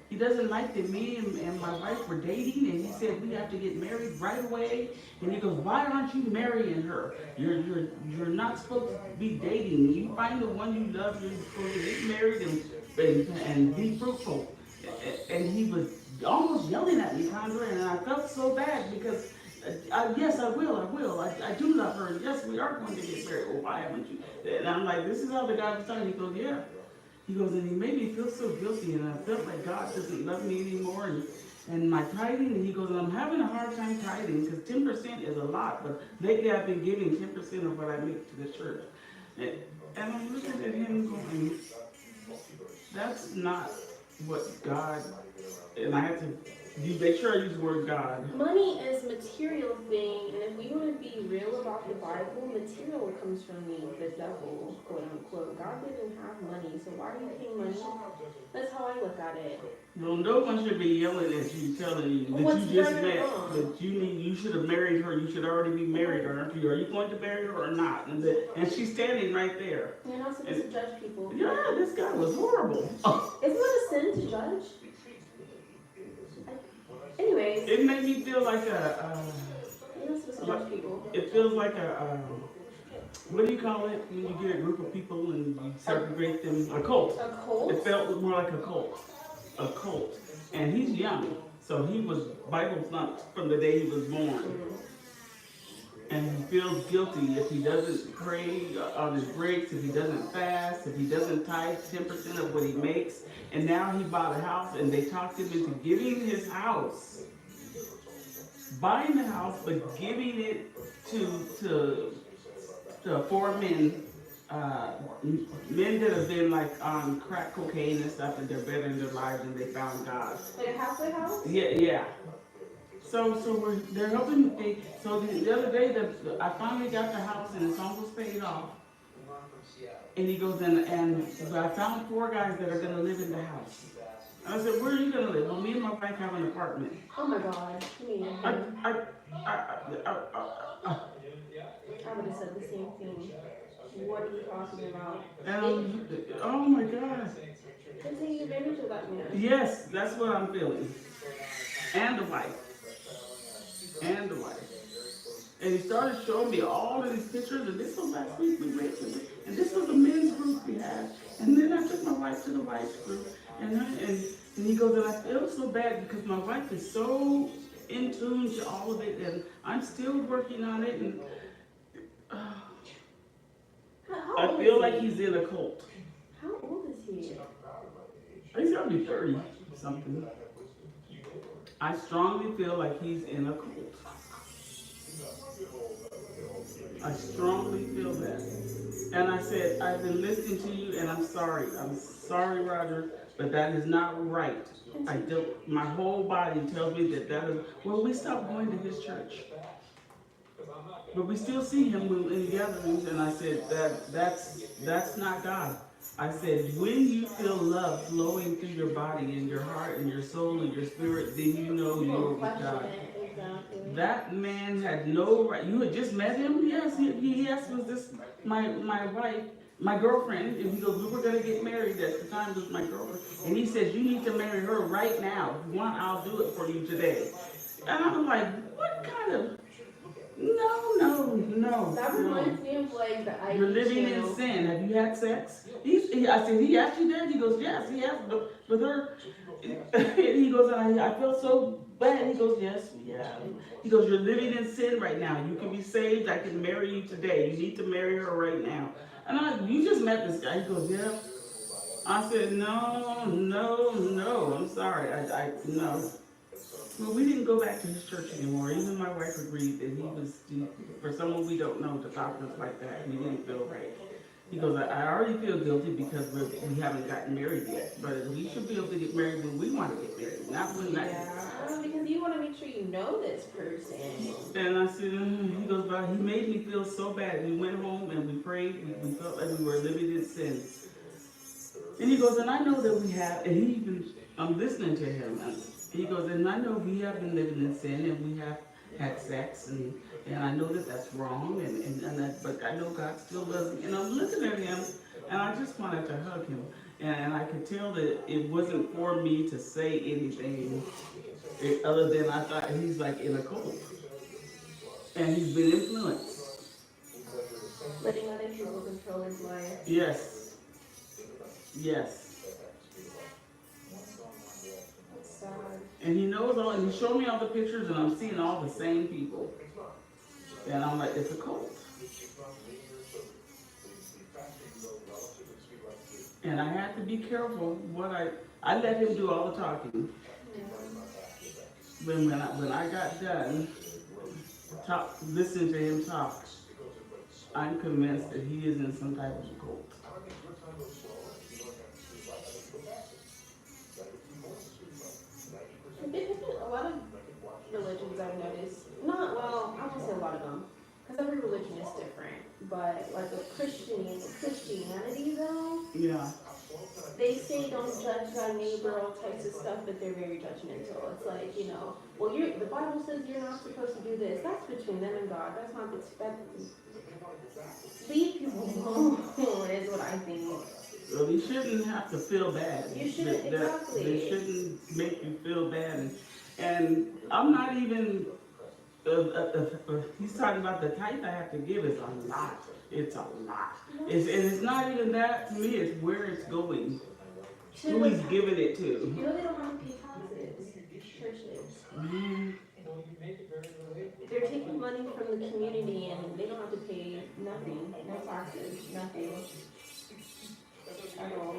he doesn't like that me and my wife were dating, and he said we have to get married right away. And he goes, why aren't you marrying her? You're not supposed to be dating. You find the one you love, you're supposed to get married and be fruitful. And he was almost yelling at me, Condra, and I felt so bad because, yes, I will. I do love her, and yes, we are going to get married. Well, why haven't you? And I'm like, this is how the guy was talking. He goes, yeah. He goes, and he made me feel so guilty, and I felt like God doesn't love me anymore, and my tithing, and he goes, and I'm having a hard time tithing, because 10% is a lot, but lately I've been giving 10% of what I make to the church. And I'm looking at him going, that's not what God, and I have to make sure I use the word God. Money is material thing, and if we want to be real about the Bible, material comes from the devil, quote unquote. God didn't have money, so why are you paying money? That's how I look at it. Well, no one should be yelling at you, telling you that you just met, that you should have married her. You should already be married, aren't you? Are you going to marry her or not? And she's standing right there. You're not supposed to judge people. Yeah, this guy was horrible. Isn't it a sin to judge? Anyways. It made me feel like You're not supposed to judge people. It feels like what do you call it when you get a group of people and you segregate them? A cult. A cult? It felt more like a cult. A cult. And he's young, so Bible's not from the day he was born. And he feels guilty if he doesn't pray on his breaks, if he doesn't fast, if he doesn't tithe 10% of what he makes. And now he bought a house, and they talked him into giving his house, buying the house, but giving it to 4 men, men that have been like on crack cocaine and stuff, and they're better in their lives and they found God. Like a halfway house? Yeah. So they're helping. So the other day, I finally got the house and it's almost paid off. And he goes and I found 4 guys that are going to live in the house. And I said, where are you going to live? Well, me and my wife have an apartment. Oh my God. I would have said the same thing. What are you talking about? Oh my God. They're taking advantage of that man. Yes, that's what I'm feeling. and the wife, and the wife. And he started showing me all of these pictures, and this was last week we went to, and this was a men's group we had. And then I took my wife to the wife's group, and he goes, and I feel so bad because my wife is so in tune to all of it, and I'm still working on it, and I feel like he's in a cult. How old is he? He's gotta be 30 something. I strongly feel like he's in a cult. I strongly feel that. And I said, I've been listening to you and I'm sorry. I'm sorry, Roger, but that is not right. I don't, my whole body tells me that that is, well, we stopped going to his church. But we still see him in gatherings, and I said, that's not God. I said, when you feel love flowing through your body and your heart and your soul and your spirit, then you know you're with God. Exactly. That man had no right. You had just met him? Yes, he asked, was this my wife, my girlfriend? And he goes, we were going to get married at the time, this was my girlfriend. And he says, you need to marry her right now. If you want, I'll do it for you today. And I'm like, what kind of... No. That reminds me of like the IT You're living channel. in sin. Have you had sex? I said, he asked you that? He goes, yes, he has, but with her. He goes, I feel so bad. He goes, yes, yeah. He goes, you're living in sin right now. You can be saved. I can marry you today. You need to marry her right now. And you just met this guy. He goes, yeah. I said, no. I'm sorry. No. Well, we didn't go back to his church anymore. Even my wife agreed that for someone we don't know to talk to us like that, he didn't feel right. He goes, I already feel guilty because we haven't gotten married yet, but we should be able to get married when we want to get married, not when that. Yeah, because you want to make sure you know this person. And I said, he goes, but he made me feel so bad. We went home and we prayed. We felt like we were living in sin. And he goes, and I know that we have, and I'm listening to him. He goes, and I know we have been living in sin and we have had sex, and I know that that's wrong, but I know God still loves me. And I'm looking at him, and I just wanted to hug him. And I could tell that it wasn't for me to say anything other than I thought he's like in a cult. And he's been influenced. Letting other people control his life. Yes. Sad. And he knows all, and he showed me all the pictures, and I'm seeing all the same people. And I'm like, it's a cult. And I had to be careful what I let him do all the talking. When I got done listening to him talk, I'm convinced that he is in some type of cult. A lot of religions I've noticed, I won't say a lot of them, because every religion is different, but like with Christianity though, yeah, they say don't judge thy neighbor, all types of stuff, but they're very judgmental. It's like, well, the Bible says you're not supposed to do this. That's between them and God. That's not leave people alone is what I think. well, you shouldn't have to feel bad. You shouldn't, exactly. They shouldn't make you feel bad. And I'm not even, he's talking about the tithe I have to give is a lot. It's a lot. It's not even that to me, it's where it's going. Who he's giving it to. They don't have to pay taxes. Churches. Man. They're taking money from the community and they don't have to pay nothing. No taxes, nothing. At all.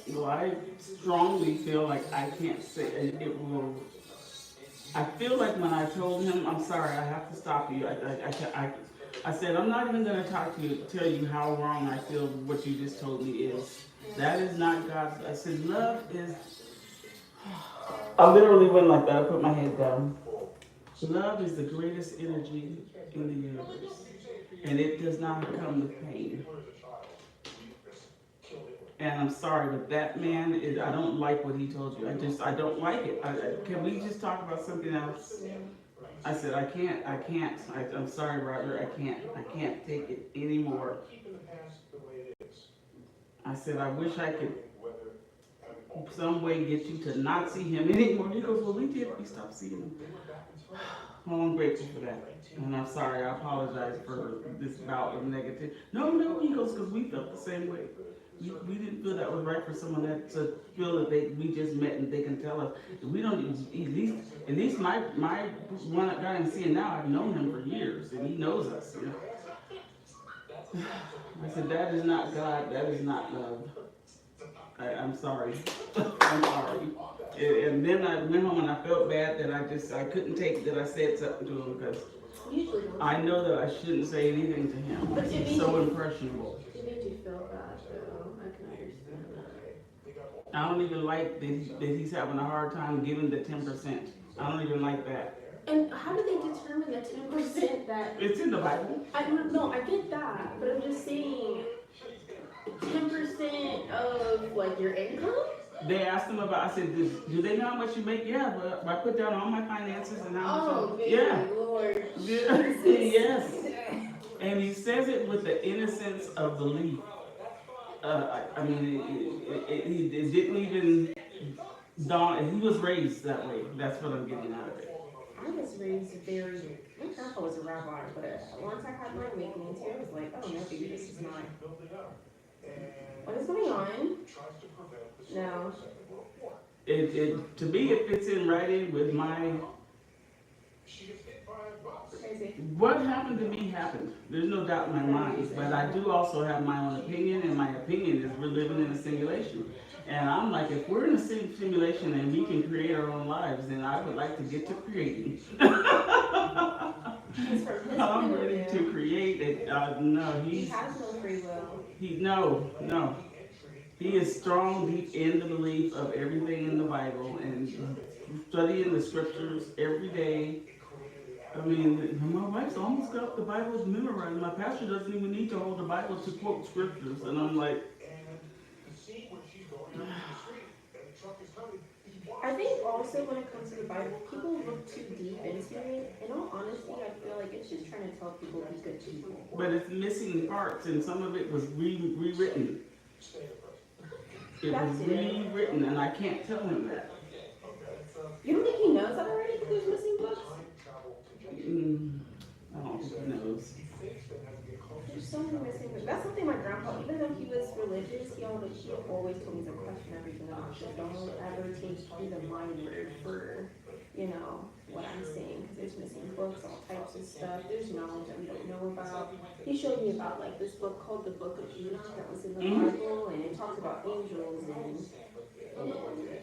Well, I strongly feel like I can't say it will. I feel like when I told him, I'm sorry, I have to stop you. I said, I'm not even going to tell you how wrong I feel what you just told me is. That is not God's. I said, love is. I literally went like that. I put my head down. Love is the greatest energy in the universe. And it does not come with pain. And I'm sorry, but that man, I don't like what he told you. I don't like it. Can we just talk about something else? I said, I can't. I'm sorry, Roger, I can't take it anymore. I said, I wish I could. some way get you to not see him anymore. He goes, well, we stopped seeing him. Well, I'm grateful for that. And I'm sorry, I apologize for this bout of negative. No, he goes, because we felt the same way. We didn't feel that was right for someone that to feel that we just met and they can tell us. We don't, at least my one guy I'm seeing now, I've known him for years and he knows us. You know? I said, that is not God, that is not love. I'm sorry. I'm sorry. And then I went home and I felt bad that I couldn't take that I said something to him because I know that I shouldn't say anything to him. But He's so impressionable. It made you feel bad, though. I can understand that. I don't even like that he's having a hard time giving the 10%. I don't even like that. And how do they determine the 10% that? It's in the Bible. No, I get that, but I'm just saying, 10% of like your income? They asked him about. I said, "Do they know how much you make?" Yeah, but I put down all my finances and how much. Yeah. Lord. Yeah. Yes. And he says it with the innocence of belief. I mean, it didn't even dawn. He was raised that way. That's what I'm getting out of it. I was raised my grandpa was a rabbi, but once I had my awakening too, I was like, oh no, baby, this is not. What is going on? No. To me, it fits in right in with my. Crazy. What happened to me happened. There's no doubt in my mind. But I do also have my own opinion, and my opinion is we're living in a simulation. And I'm like, if we're in a simulation and we can create our own lives, then I would like to get to creating. I'm ready to create it. No, he has no free will. No. He is strong deep in the belief of everything in the Bible and studying the scriptures every day. I mean, my wife's almost got the Bible memorized. My pastor doesn't even need to hold the Bible to quote scriptures. And I'm like, I think also when it comes to the Bible, people look too deep into it. In all honesty, I feel like it's just trying to tell people be good people. but it's missing parts, and some of it was rewritten. It was rewritten, and I can't tell him that. You don't think he knows that already? There's missing books? I don't think he knows. There's so many missing books. That's something my grandpa, even though he was religious, he always told me to question everything about shit. Don't ever take either my word for, what I'm saying, because there's missing books, all types of stuff. There's knowledge that we don't know about. He showed me about like this book called the Book of Enoch that was in the Bible, and it talks about angels and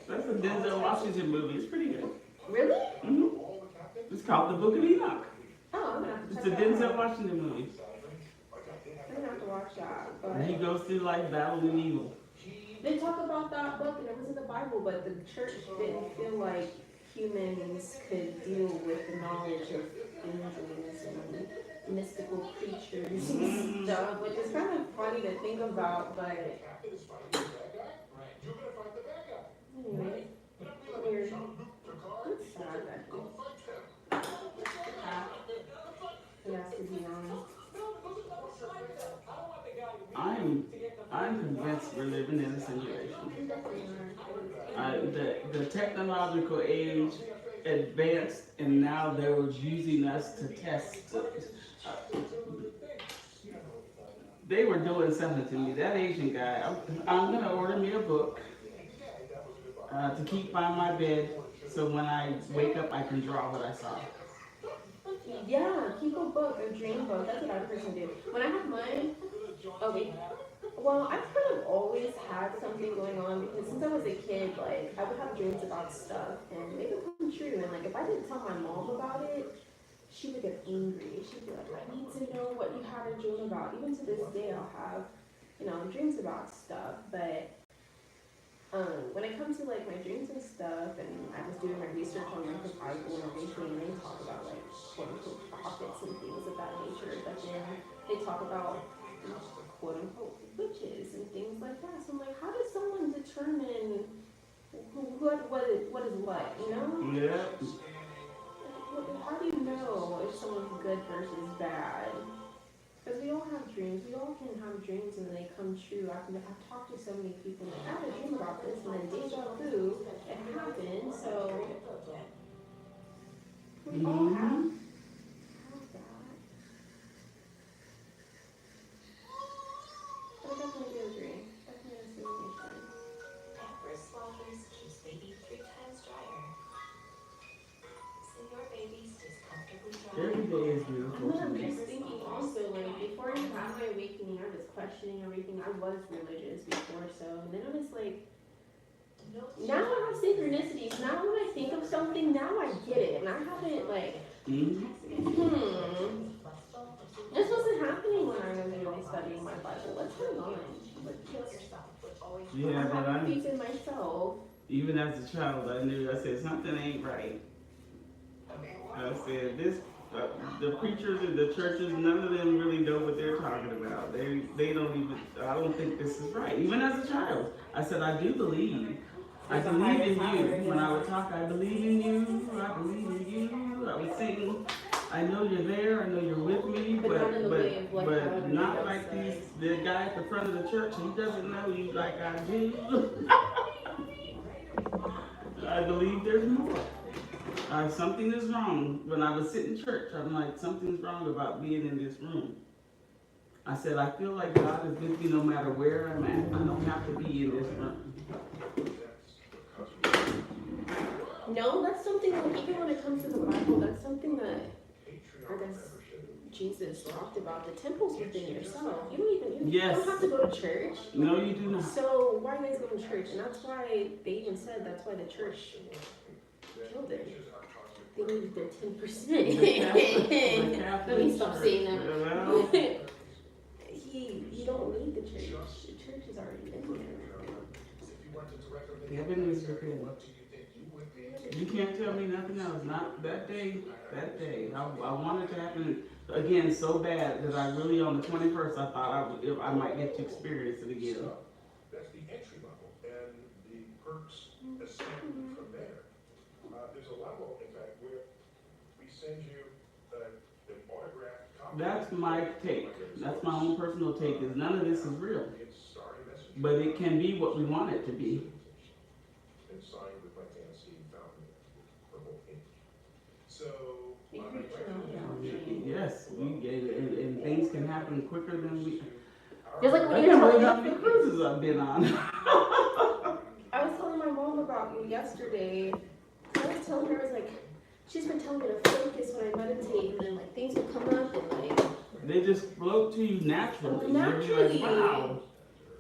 That's a Denzel Washington movie. It's pretty good. Really? Mm-hmm. It's called The Book of Enoch. Oh, I'm gonna have to check It's a that Denzel out. Washington movie. I'm gonna have to watch that. And he But goes through like battling evil. they talk about that book and it was in the Bible, but the church didn't feel like humans could deal with the knowledge of angels and mystical creatures and stuff, which is kind of funny to think about, but anyway, weird. It's sad that he has to be on. I'm convinced we're living in a simulation. The technological age advanced, and now they're using us to test. They were doing something to me. That Asian guy. I'm gonna order me a book to keep by my bed, so when I wake up, I can draw what I saw. Yeah, keep a book, a dream book. That's what I personally do. When I have mine, well, I've kind of always had something going on because since I was a kid, like, I would have dreams about stuff and they would come true. And, like, if I didn't tell my mom about it, she would get angry. She'd be like, I need to know what you had a dream about. Even to this day, I'll have, dreams about stuff. But when it comes to, like, my dreams and stuff, and I was doing my research on, like, the Bible and everything, and they talk about, like, quote-unquote prophets and things of that nature. But then they talk about, quote-unquote witches and things like that. So I'm like, how does someone determine what is what, Yeah. How do you know if someone's good versus bad? Because we all have dreams, we all all can have dreams and they come true. I've talked to so many people like, I had a dream about this and then deja vu, it happened. So we all have that. But I definitely do agree. Definitely a simulation. Pepper swallows keeps baby 3 times drier. So your baby stays comfortably dry. Every day is beautiful to I'm me. just thinking also, like, before I had my awakening, I was questioning everything. I was religious before, so, and then I was like, now I have synchronicities. Now when I think of something, now I get it. And I haven't, like, this wasn't happening when I was really studying my Bible. What's going on? Yeah, but I have faith in myself. even as a child, I knew, I said, something ain't right. I said, the preachers in the churches, none of them really know what they're talking about. They don't even, I don't think this is right. Even as a child, I said, I do believe. I believe in you. When I would talk, I believe in you. I believe in you. I would sing, I know you're there. I know you're with me. But not like the guy at the front of the church. He doesn't know you like I do. I believe there's more. Something is wrong. When I was sitting in church, I'm like, something's wrong about being in this room. I said, I feel like God is with me no matter where I'm at. I don't have to be in this room. No, that's something that even when it comes to the Bible, that's something that I guess Jesus talked about. The temple's within yourself. You don't have to go to church. No, you do not. So why are you guys going to church? And that's why they even said that's why the church killed it. They needed their 10%. Let me stop saying that. You don't need the church. The church is already in there. Heaven is within. You can't tell me nothing else. Not that day. I wanted to happen again so bad that I really, on the 21st, I thought I might get to experience it again. That's the entry level, and the perks ascend from there. There's a level, in fact, where we send you an autographed copy. That's my take. That's my own personal take. Is none of this is real, but it can be what we want it to be. And signed with my fantasy fountain purple ink. So. Yes, we get it, and things can happen quicker than we. Just like I when can't you're believe how telling many cruises I've been on. I was telling my mom about you yesterday. I was telling her, I was like, she's been telling me to focus when I meditate, and then like things will come up and like. They just float to you naturally. Naturally. You're like, wow.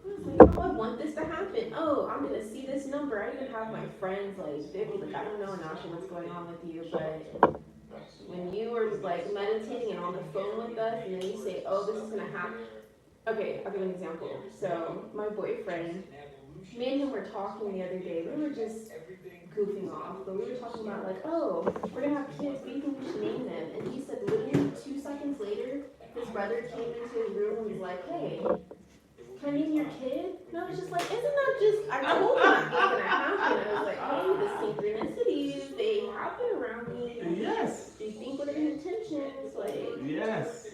I was like, oh, I want this to happen. Oh, I'm gonna see this number. I even have my friends like, they'd be like, I don't know, Nasha, what's going on with you, but when you were like meditating and on the phone with us, and then you say, oh, this is gonna happen. Okay, I'll give an example. So my boyfriend, me and him were talking the other day. We were just goofing off, but we were talking about like, oh, we're gonna have kids. What do you think we should name them? And he said, literally 2 seconds later, his brother came into his room and was like, hey, can I name your kid? And I was just like, isn't that just, I told him that was gonna happen. I was like, oh, the synchronicities, they happen around me. Yes. Do you think with any intentions? Like, Yes.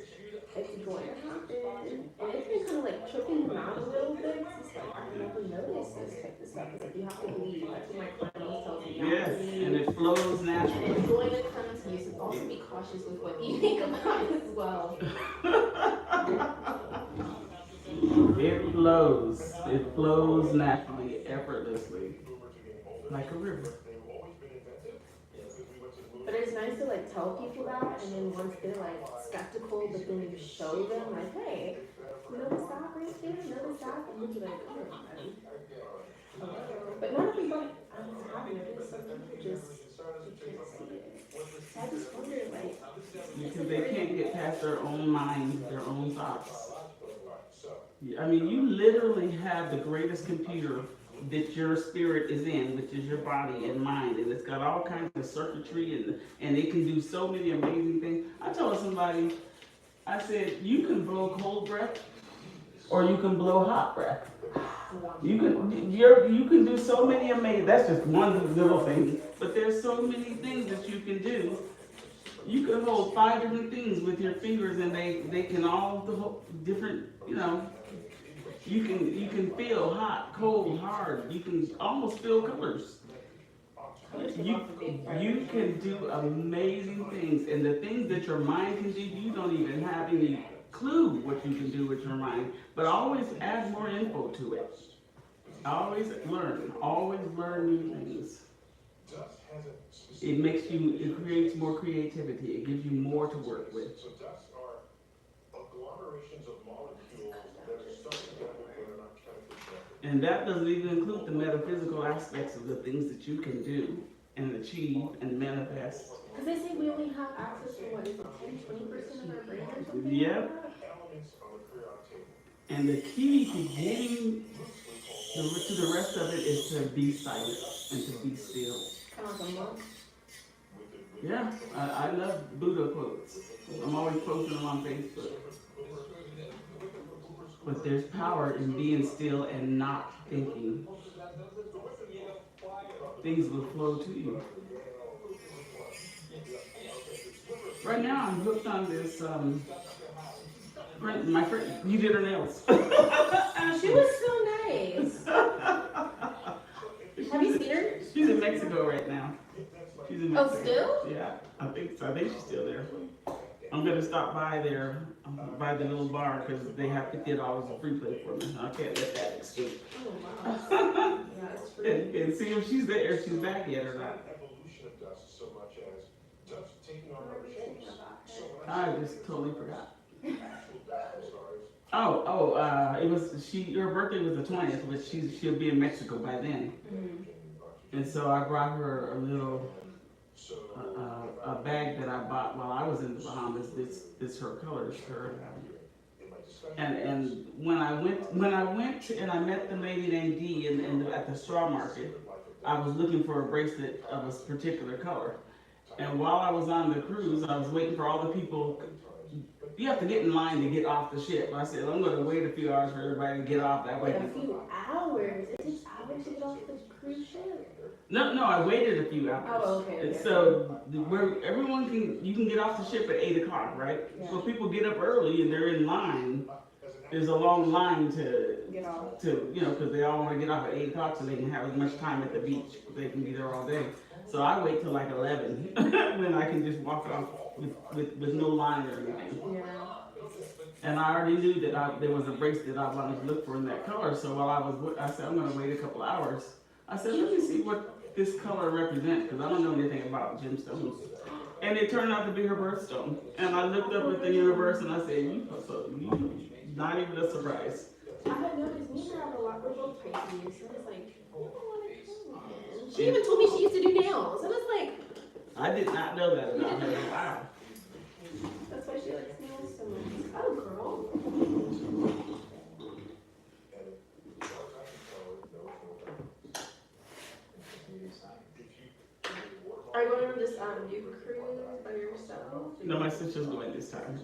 it's going to happen. And it's been kind of like tripping him out a little bit. It's like, I never noticed this type of stuff. It's like, you have to believe. That's what my friend always tells me. Yes, and it flows And naturally. it's going to come to you. So also be cautious with what you think about it as well. It flows. It flows naturally, effortlessly, like a river. But it's nice to like tell people that, and then once they're like skeptical, but then you show them like, hey, you notice that right there? Notice that? And they'll be like, oh, but not everybody. I was having it. Some people just they can't see it. So I just wonder, like, Because they can't get past their own mind, their own thoughts. I mean, you literally have the greatest computer that your spirit is in, which is your body and mind, and it's got all kinds of circuitry, and it can do so many amazing things. I told somebody, I said, you can blow cold breath, or you can blow hot breath. You can do so many amazing. That's just one little thing, but there's so many things that you can do. You can hold 5 different things with your fingers, and they can all the different you know, you can feel hot, cold, hard. You can almost feel colors. You can do amazing things, and the things that your mind can do, you don't even have any clue what you can do with your mind. But always add more info to it. Always learn new things. It creates more creativity. It gives you more to work with. So dusts are agglomerations of molecules that are stuck together but are not chemically connected. And that doesn't even include the metaphysical aspects of the things that you can do and achieve and manifest. Because they say we only have access to what is it, 10-20% of our brain or something? Yep. Elements on the periodic table. And the key to getting to the rest of it is to be silent and to be still. Kind of like a monk. Yeah, I love Buddha quotes. I'm always posting them on Facebook. But there's power in being still and not thinking. Things will flow to you. Right now I'm hooked on this, my friend, you did her nails. She was so nice. Have you seen her? She's in Mexico right now. She's in Oh, Mexico. still? Yeah, I think so. I think she's still there. I'm gonna stop by there, by the little bar, because they have $50 of free play for me. I can't let that escape. Oh, wow. Yeah, it's free. And see if she's there, if she's back yet or not. Evolution of dust so much as dust taking on other shapes. So when I just totally forgot. actual dust stars, It was her birthday was the 20th, but she'll be in Mexico by then. And so I brought her a little a bag that I bought while I was in the Bahamas. This her colors, her. And when I went and I met the lady named Dee at the straw market, I was looking for a bracelet of a particular color. And while I was on the cruise, I was waiting for all the people. You have to get in line to get off the ship. I said, I'm going to wait a few hours for everybody to get off that way. A few hours? It takes hours to get off the cruise ship? No, I waited a few hours. Oh, okay. And so where you can get off the ship at 8 o'clock, right? Yeah. So people get up early and they're in line. There's a long line to Get off. because they all want to get off at 8 o'clock so they can have as much time at the beach. They can be there all day. So I wait till like 11 when I can just walk off with no line or anything. Yeah. And I already knew that there was a bracelet I wanted to look for in that color. So while I said, I'm going to wait a couple hours. I said, let me see what this color represents, because I don't know anything about gemstones. And it turned out to be her birthstone. And I looked up at the universe and I said, you not even a surprise. I had noticed me and her have a lot. We're both Pisces. So I was like, I don't want to kill him. She even told me she used to do nails. I was like, I did not know that about her. Wow. that's why she likes nails so much. Oh, girl. Are you going on this new cruise by yourself? No, my sister's going this time.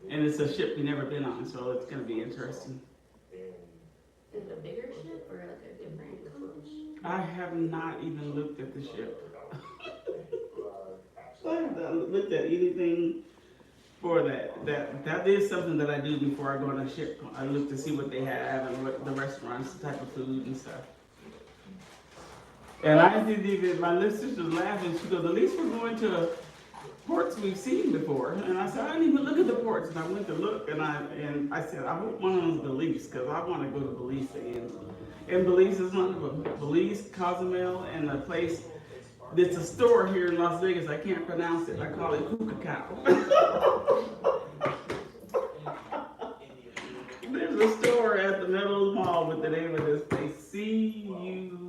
And it's a ship we've never been on, so it's going to be interesting. Is it a bigger ship or like a different cruise? I have not even looked at the ship. I have not looked at anything for that. That is something that I do before I go on a ship. I look to see what they have and what the restaurants, the type of food and stuff. And I did even, my little sister was laughing. She goes, at least we're going to ports we've seen before. And I said, I didn't even look at the ports. And I went to look and I said, I hope one of them's Belize, because I want to go to Belize again. And Belize is one of them. Belize, Cozumel, and a place, it's a store here in Las Vegas. I can't pronounce it. I call it Cucacao. There's a store at the middle of the mall with the name of this place, Cuacau.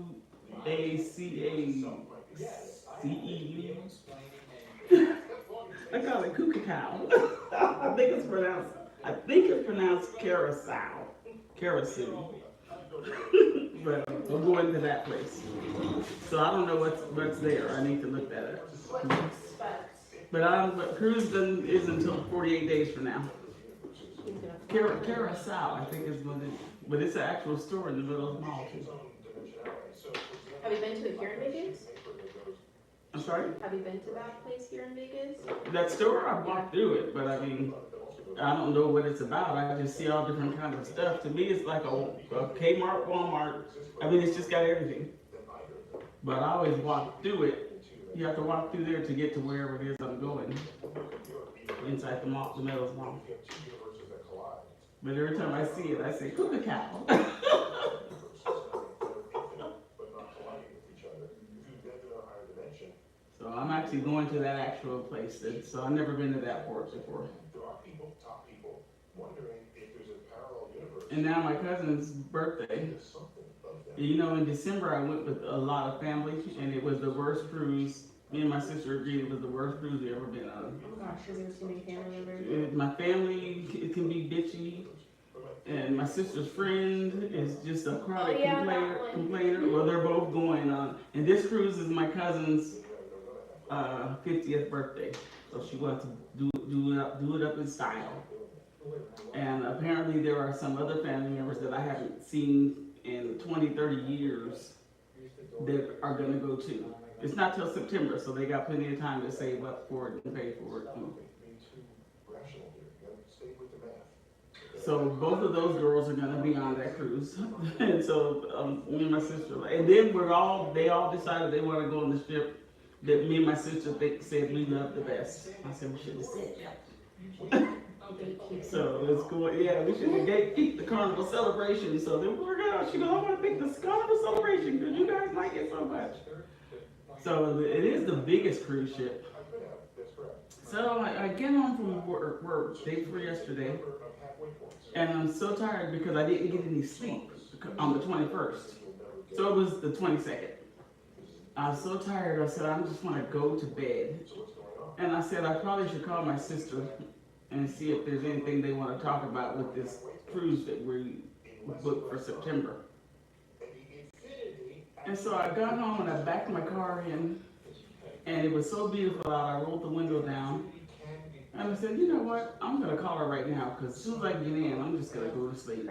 I call it Cucacao. I think it's pronounced Carousel. But we'll go into that place. So I don't know what's there. I need to look that up. But cruise is until 48 days from now. Carousel, I think is what it is. But it's an actual store in the middle of the mall too. Have you been to it here in Vegas? I'm sorry? Have you been to that place here in Vegas? That store, I walked through it, but I mean, I don't know what it's about. I just see all different kinds of stuff. To me, it's like a Kmart, Walmart. I mean, it's just got everything. But I always walk through it. You have to walk through there to get to wherever it is I'm going. Inside the mall, the Meadows Mall. But every time I see it, I say, "Cuckoo cow." So I'm actually going to that actual place. So I've never been to that port before. And now my cousin's birthday. You know, in December I went with a lot of family, and it was the worst cruise. Me and my sister agreed it was the worst cruise we've ever been on. Oh gosh, because there was too many family members. My family, it can be bitchy. And my sister's friend is just a chronic complainer. Well, they're both going on. And this cruise is my cousin's 50th birthday. So she wants to do it up in style. And apparently there are some other family members that I haven't seen in 20, 30 years that are going to go too. It's not till September, so they got plenty of time to save up for it and pay for it too. So both of those girls are going to be on that cruise. And so me and my sister, and then they all decided they want to go on the ship that me and my sister said we love the best. I said we should have said that. So it's cool. Yeah, we should gatekeep the carnival celebration. So then we're gonna. She goes, I want to pick this carnival celebration because you guys like it so much. So it is the biggest cruise ship. So I get home from work day before yesterday, and I'm so tired because I didn't get any sleep on the 21st. So it was the 22nd. I was so tired. I said I just want to go to bed, and I said I probably should call my sister and see if there's anything they want to talk about with this cruise that we booked for September. And so I got home and I backed my car in, and it was so beautiful out. I rolled the window down, and I said, you know what? I'm going to call her right now, because as soon as I get in, I'm just going to go to sleep.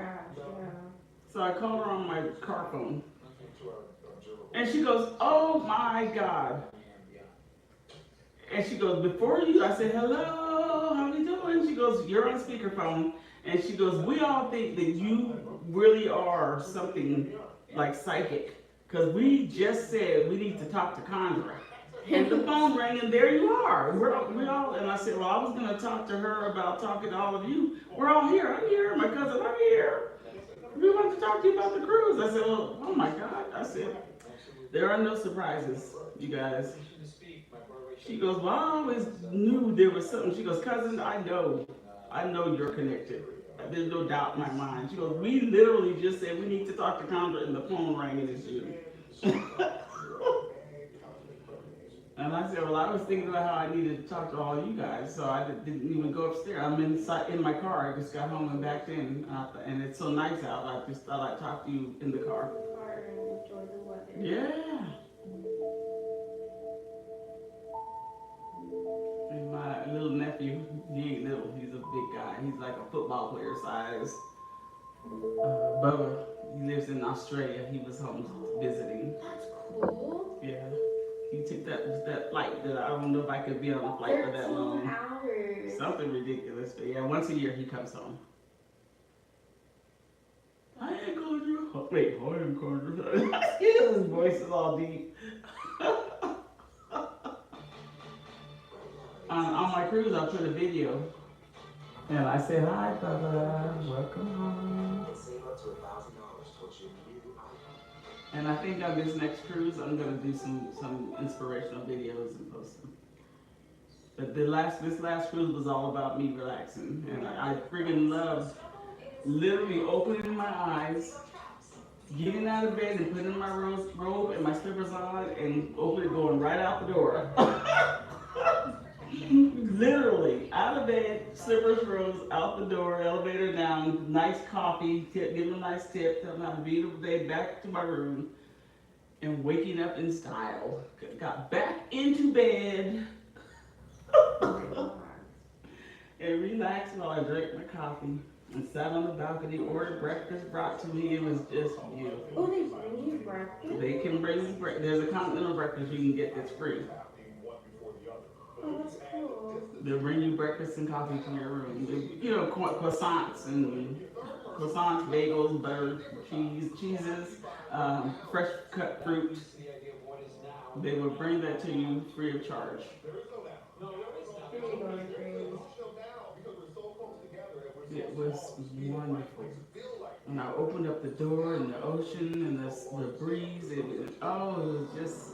So I called her on my car phone, and she goes, oh my God. And she goes, before you, I said, hello, how you doing? She goes, you're on speakerphone. And she goes, we all think that you really are something like psychic. Because we just said we need to talk to Condra. And the phone rang, and there you are. We all, and I said, well, I was going to talk to her about talking to all of you. We're all here. I'm here. My cousin, I'm here. We want to talk to you about the cruise. I said, well, oh my God. I said, there are no surprises, you guys. She goes, well, I always knew there was something. She goes, cousin, I know you're connected. There's no doubt in my mind. She goes, we literally just said we need to talk to Condra, and the phone rang, and it's you. And I said, well, I was thinking about how I needed to talk to all you guys, so I didn't even go upstairs. I'm in my car. I just got home and backed in, and it's so nice out. I just thought I'd talk to you in the car. Enjoy the weather. Yeah. And my little nephew, he ain't little, he's a big guy. He's like a football player size. Bubba, he lives in Australia. He was home visiting. That's cool. Yeah. He took that flight that I don't know if I could be on a flight for that long. 13 hours. Something ridiculous. But yeah, once a year he comes home. I ain't called you. Wait, I am called you. His voice is all deep. On my cruise, I put a video, and I said, "Hi, Bubba, welcome home." And I think on this next cruise, I'm gonna do some inspirational videos and post them. But this last cruise was all about me relaxing, and I friggin' love literally opening my eyes, getting out of bed and putting my robe and my slippers on, and going right out the door. Literally, out of bed, slippers, robes, out the door, elevator down, nice coffee, give them a nice tip, tell them have a beautiful day, back to my room, and waking up in style. Got back into bed, and relaxed while I drank my coffee, and sat on the balcony, ordered breakfast brought to me. It was just beautiful. Oh, they bring you breakfast? They can bring you breakfast. There's a continental breakfast you can get that's free. Oh, that's cool. They'll bring you breakfast and coffee to your room. You know, croissants and croissants, bagels, butter, cheeses, fresh cut fruit. They will bring that to you free of charge. Here you go, Grace. It was wonderful. And I opened up the door and the ocean and the breeze. It was just,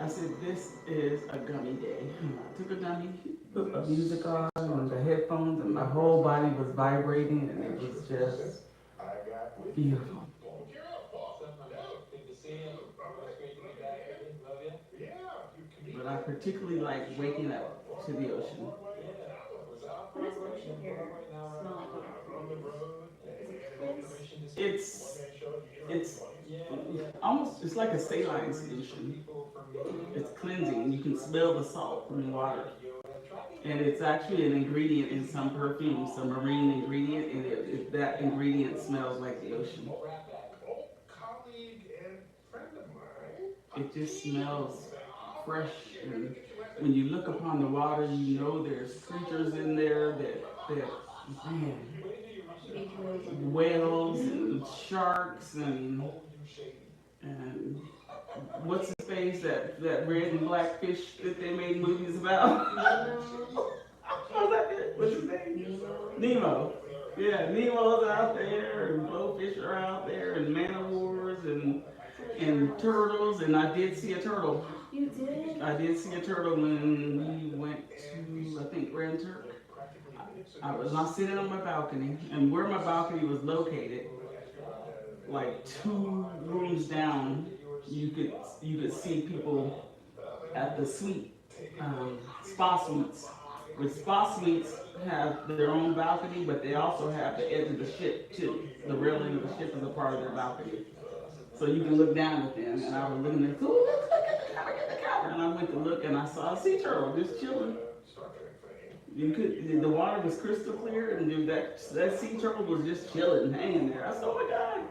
I said, this is a gummy day. I took a gummy, put the music on and the headphones, and my whole body was vibrating, and it was just beautiful. But I particularly like waking up to the ocean. What does ocean here smell like? It's almost, it's like a saline solution. It's cleansing. You can smell the salt from the water. And it's actually an ingredient in some perfumes, some marine ingredient, and that ingredient smells like the ocean. It just smells fresh, and when you look upon the water, you know there's creatures in there that man, whales and sharks and what's his face, that red and black fish that they made movies about. What's his name? Nemo. Yeah, Nemo's out there, and blowfish are out there, and man-o-wars, and turtles, and I did see a turtle. You did? I did see a turtle when we went to, I think, Grand Turk. I was not sitting on my balcony, and where my balcony was located, like 2 rooms down, you could see people at the suite, spa suites. With spa suites have their own balcony, but they also have the edge of the ship too. The railing of the ship is a part of their balcony. So you can look down at them, and I was looking at, look at the counter, and I went to look, and I saw a sea turtle just chilling. The water was crystal clear, and that sea turtle was just chilling, hanging there. I said, oh my God.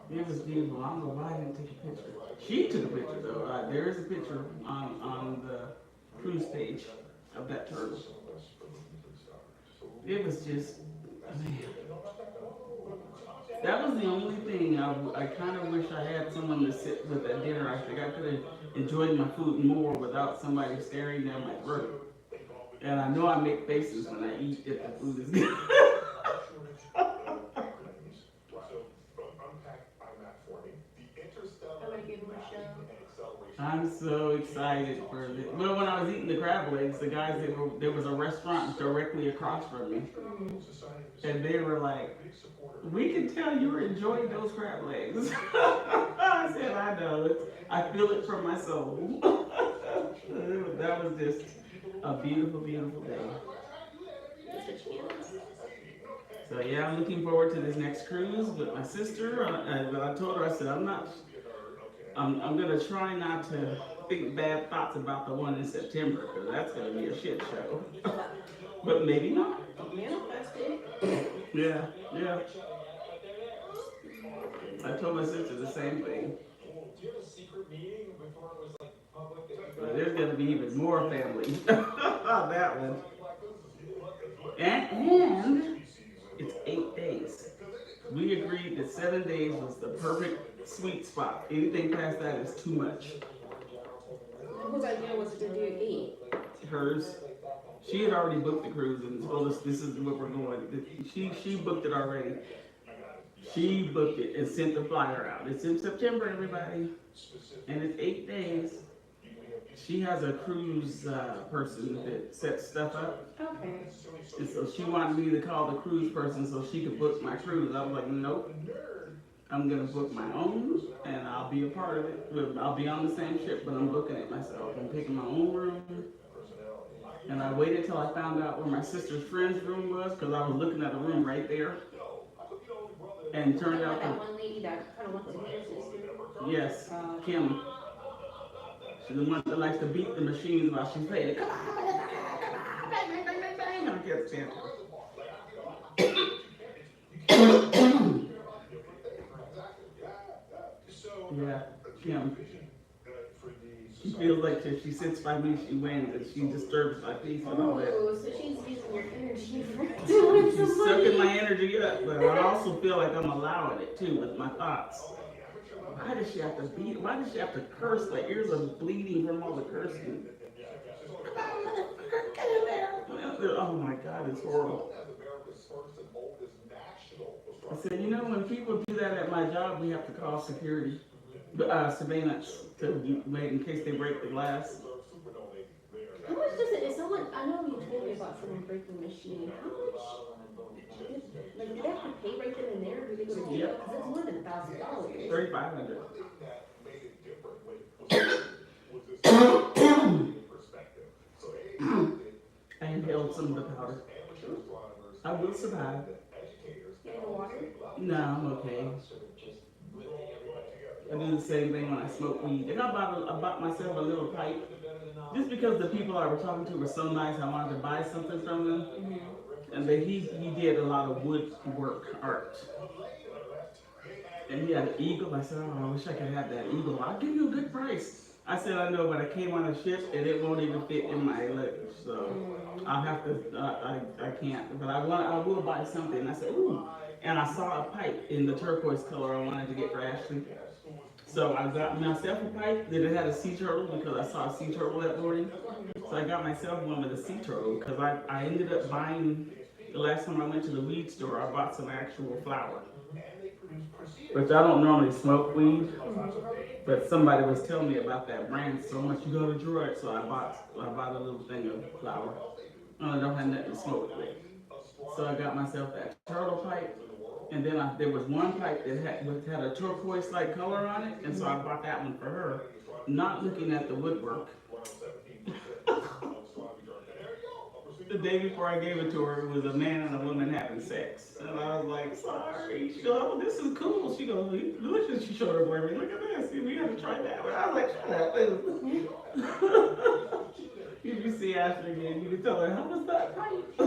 It was beautiful. I don't know why I didn't take a picture. She took a picture though. There is a picture on the cruise page of that turtle. It was just, man. That was the only thing I kind of wish I had someone to sit with at dinner. I think I could have enjoyed my food more without somebody staring down my throat. And I know I make faces when I eat if the food is good. I'm so excited for it. Well, when I was eating the crab legs, the guys, there was a restaurant directly across from me. And they were like, we can tell you were enjoying those crab legs. I said, I know. I feel it from my soul. That was just a beautiful, beautiful day. So yeah, I'm looking forward to this next cruise with my sister. I told her, I said, I'm gonna try not to think bad thoughts about the one in September, because that's gonna be a shit show. But maybe not. Manifest it. Yeah. I told my sister the same thing. But there's gonna be even more family on that one. And it's 8 days. We agreed that 7 days was the perfect sweet spot. Anything past that is too much. Whose idea was it to do 8? Hers. She had already booked the cruise and told us this is where we're going. She booked it already. She booked it and sent the flyer out. It's in September, everybody. And it's 8 days. She has a cruise person that sets stuff up. Okay. And so she wanted me to call the cruise person so she could book my cruise. I was like, nope. I'm going to book my own, and I'll be a part of it. I'll be on the same ship, but I'm booking it myself. I'm picking my own room. And I waited till I found out where my sister's friend's room was, because I was looking at a room right there. And turned out that one lady that kind of wants to meet your sister. Yes, Kim. She's the one that likes to beat the machines while she's playing. Come on, bang, bang, bang, bang, bang. I can't stand it. Yeah, Kim. For the She feels like if she sits by me, she wins, and she disturbs my peace and all that. Oh, so she's using your energy for doing She's some sucking my money. energy up, but I also feel like I'm allowing it too with my thoughts. Why does she have to beat? Why does she have to curse? My ears are bleeding from all the cursing. Oh my God, it's horrible. I said, you know, when people do that at my job, we have to call security, surveillance, to wait in case they break the glass. How much does it, is someone, I know you told me about someone breaking the machine. How much, like, do they have to pay right then and there, or do they go to jail? Yep. Because it's more than $1,000. 3,500. I inhaled some of the powder. I will survive. Get in the water? No, I'm okay. I do the same thing when I smoke weed. And I bought myself a little pipe. Just because the people I was talking to were so nice, I wanted to buy something from them. And then he did a lot of woodwork art. And he had an eagle. I said, oh, I wish I could have that eagle. I'll give you a good price. I said, I know, but I came on a ship and it won't even fit in my luggage. So I'll have to, I can't. But I will buy something. And I said, ooh. And I saw a pipe in the turquoise color I wanted to get for Ashley. So I got myself a pipe that it had a sea turtle because I saw a sea turtle that morning. So I got myself one with a sea turtle because I ended up buying, the last time I went to the weed store, I bought some actual flower. Which I don't normally smoke weed, but somebody was telling me about that brand so much, you gotta draw it. So I bought a little thing of flower. I don't have nothing to smoke with. So I got myself that turtle pipe. And then there was one pipe that had a turquoise-like color on it, and so I bought that one for her, not looking at the woodwork. The day before I gave it to her, it was a man and a woman having sex. And I was like, sorry. She goes, oh, this is cool. She goes, look at, she showed her boyfriend, look at this. We got to try that one. I was like, shut up. If you see Ashley again, you can tell her, how was that pipe? I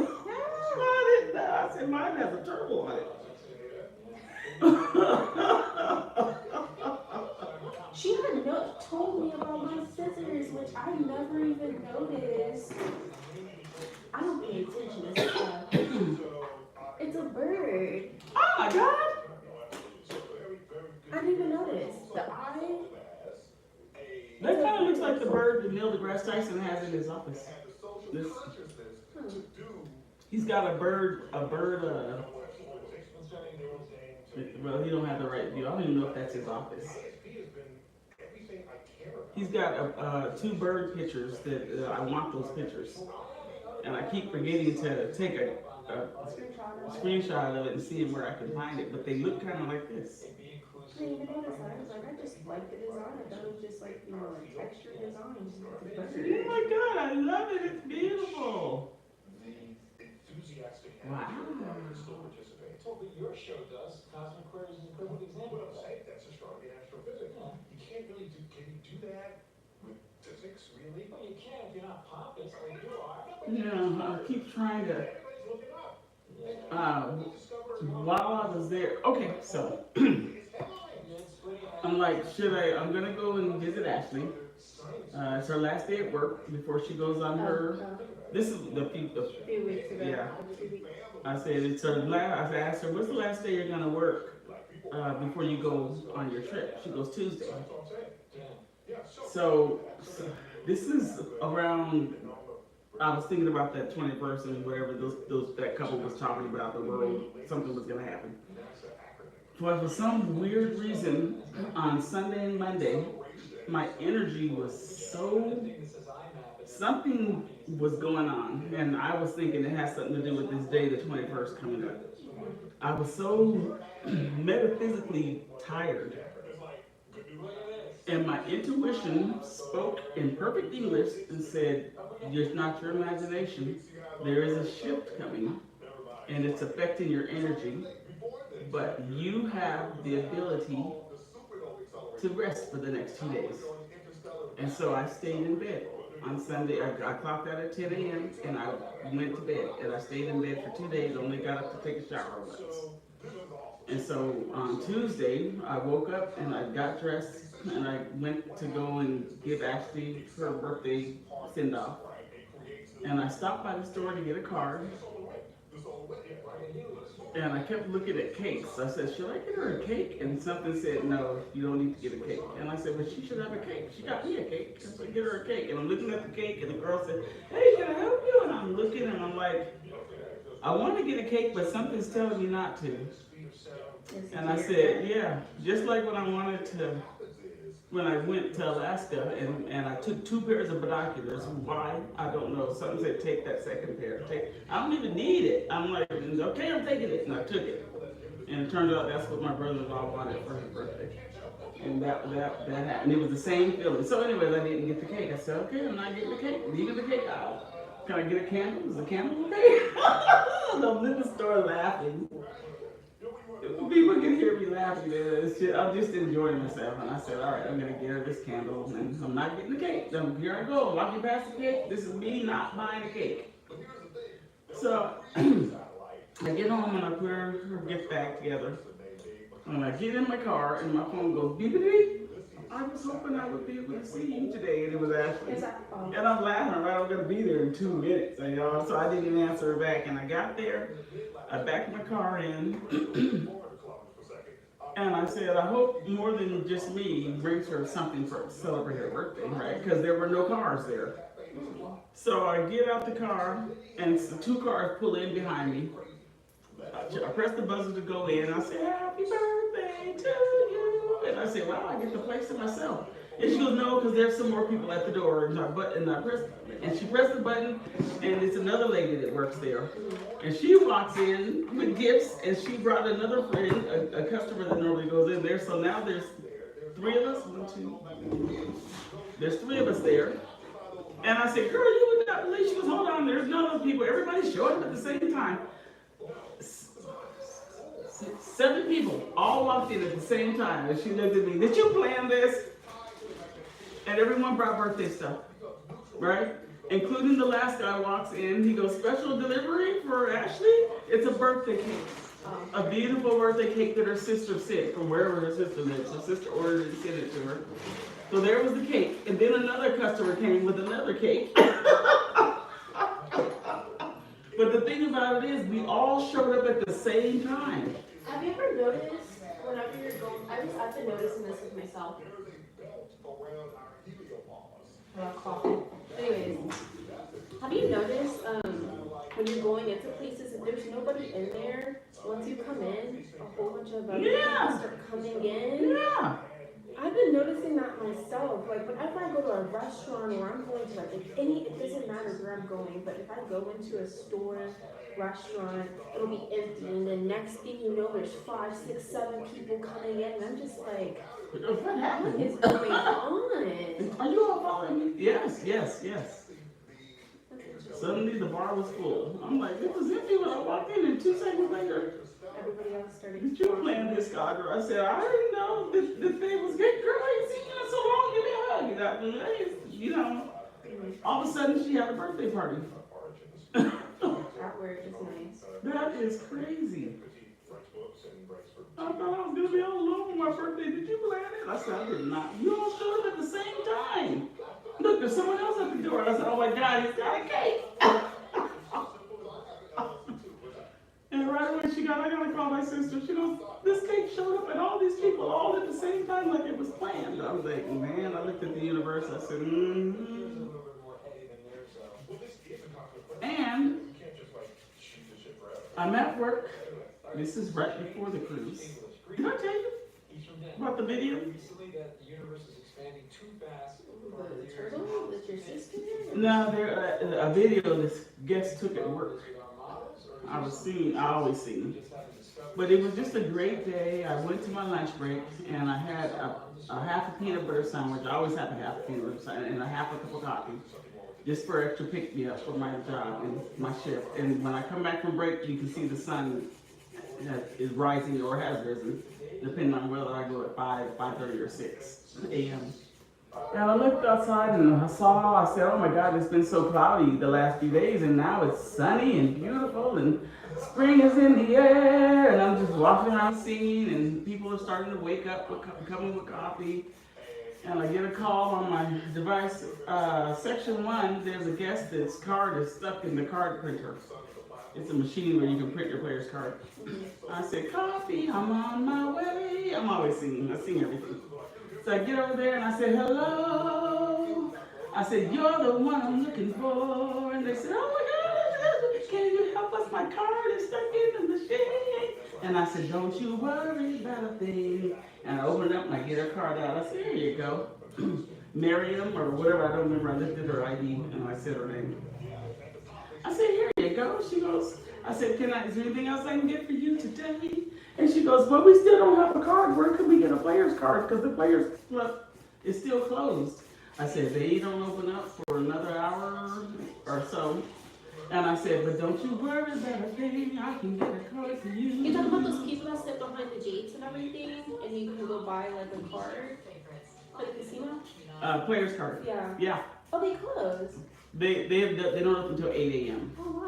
didn't know. I said, mine has a turtle on it. She had told me about my scissors, which I never even noticed. I don't pay attention to stuff. It's a bird. Oh my God! I didn't even notice. The eye. That kind of looks like the bird that Neil deGrasse Tyson has in his office. This, he's got a bird, well, he don't have the right view. I don't even know if that's his office. He's got two bird pictures that I want those pictures. And I keep forgetting to take a screenshot of it and see where I can find it. But they look kind of like this. I didn't even notice that. I was like, I just like the design. I thought it was just like, like texture design. Oh my God, I love it. It's beautiful. Wow. Well, but your show does. Cosmic Queries is a perfect example. Well, that's astronomy and astrophysics. You can't really do, can you do that with physics, really? Well, you can if you're not pompous like you are. Yeah, I keep trying to. Everybody's looking up. While I was there, okay, so I'm like, I'm gonna go and visit Ashley. It's her last day at work before she goes on her. This is the few weeks ago. Yeah. I said it's her last. I asked her, what's the last day you're gonna work before you go on your trip? She goes Tuesday. So this is around. I was thinking about that 21st and whatever that couple was talking about the world, something was gonna happen. But for some weird reason, on Sunday and Monday, my energy was something was going on, and I was thinking it has something to do with this day, the 21st coming up. I was so metaphysically tired. And my intuition spoke in perfect English and said, it's not your imagination. There is a shift coming, and it's affecting your energy, but you have the ability to rest for the next 2 days. And so I stayed in bed. On Sunday, I clocked out at 10 a.m. and I went to bed. And I stayed in bed for 2 days, only got up to take a shower once. And so on Tuesday, I woke up and I got dressed and I went to go and give Ashley her birthday send off. And I stopped by the store to get a card. And I kept looking at cakes. I said, should I get her a cake? And something said, no, you don't need to get a cake. And I said, well, she should have a cake. She got me a cake. I said, get her a cake. And I'm looking at the cake and the girl said, hey, can I help you? And I'm looking and I'm like, I want to get a cake, but something's telling me not to. And I said, yeah, just like when I went to Alaska and I took 2 pairs of binoculars. Why? I don't know. Something said, take that second pair. I don't even need it. I'm like, okay, I'm taking it. And I took it. And it turned out that's what my brother-in-law wanted for his birthday. And that happened. It was the same feeling. So anyways, I didn't get the cake. I said, okay, I'm not getting the cake. Leaving the cake out. Can I get a candle? Is the candle okay? I'm in the store laughing. People can hear me laughing. I'm just enjoying myself. And I said, all right, I'm going to get her this candle. And I'm not getting the cake. So here I go. Walking past the cake. This is me not buying a cake. So I get home and I put her gift bag together. And I get in my car and my phone goes beep beep beep. I was hoping I would be able to see you today, and it was Ashley. And I'm laughing, right? I'm gonna be there in 2 minutes, you know. So I didn't answer her back, and I got there. I backed my car in, and I said, I hope more than just me brings her something to celebrate her birthday, right? Because there were no cars there. So I get out the car, and 2 cars pull in behind me. I press the buzzer to go in, and I say, happy birthday to you. And I say, well, I get the place to myself. And she goes, no, because there's some more people at the door. And she pressed the button, and it's another lady that works there. And she walks in with gifts, and she brought another friend, a customer that normally goes in there. So now there's 3 of us. 1, 2. There's 3 of us there. And I said, girl, you would not believe. She goes, hold on, there's none of those people. Everybody's showing up at the same time. 7 people all walked in at the same time, and she looked at me, did you plan this? And everyone brought birthday stuff, right? Including the last guy walks in, he goes, special delivery for Ashley? It's a birthday cake. A beautiful birthday cake that her sister sent from wherever her sister lives. Her sister ordered it and sent it to her. So there was the cake. And then another customer came with another cake. But the thing about it is, we all showed up at the same time. Have you ever noticed, whenever you're going, I've been noticing this with myself. Anyways, have you noticed when you're going into places and there's nobody in there, once you come in, a whole bunch of other people start coming in? Yeah. I've been noticing that myself. Like whenever I go to a restaurant or I'm going to like it doesn't matter where I'm going, but if I go into a store, restaurant, it'll be empty, and then next thing you know, there's 5, 6, 7 people coming in, and I'm just like, What happened? what is going on? Are you all following me? Yes. Suddenly the bar was full. I'm like, it was empty when I walked in, and 2 seconds later, Everybody else started. did you plan this, Audra? I said, I didn't know this thing was good. Girl, I ain't seen you in so long. Give me a hug. You know, all of a sudden she had a birthday party. That word is nice. That is crazy. I thought I was going to be all alone for my birthday. Did you plan it? I said, I did not. You all showed up at the same time. Look, there's someone else at the door. I said, oh my God, he's got a cake. And right away I gotta call my sister. She goes, this cake showed up and all these people all at the same time like it was planned. I was like, man, I looked at the universe. I said, And I'm at work. This is right before the cruise. Did I tell you about the video? The turtle with your sister? No, a video this guest took at work. I always see. But it was just a great day. I went to my lunch break and I had a half a peanut butter sandwich. I always have a half a peanut butter sandwich and a half a cup of coffee, just for extra pick me up for my job and my shift. And when I come back from break, you can see the sun is rising or has risen, depending on whether I go at 5:30 or 6 a.m. And I looked outside and I said, oh my God, it's been so cloudy the last few days, and now it's sunny and beautiful, and spring is in the air, and I'm just walking around singing, and people are starting to wake up, coming with coffee. And I get a call on my device, section 1, there's a guest that's card is stuck in the card printer. It's a machine where you can print your player's card. I said, coffee, I'm on my way. I'm always singing, I sing everything. So I get over there and I said, hello. I said, you're the one I'm looking for. And they said, oh my God, can you help us? My card is stuck in the machine. And I said, don't you worry about a thing. And I opened it up and I get her card out. I said, here you go. Miriam or whatever, I don't remember. I lifted her ID and I said her name. I said, here you go. She goes, I said, is there anything else I can get for you today? And she goes, well, we still don't have a card. Where can we get a player's card? Because the player's club is still closed. I said, they don't open up for another hour or so. And I said, but don't you worry about a thing. I can get a card for you. You talk about those people that sit behind the gates and everything, and you can go buy like a card for the casino? Player's card. Yeah. Yeah. Oh, they close. They don't open until 8 a.m. Oh, wow.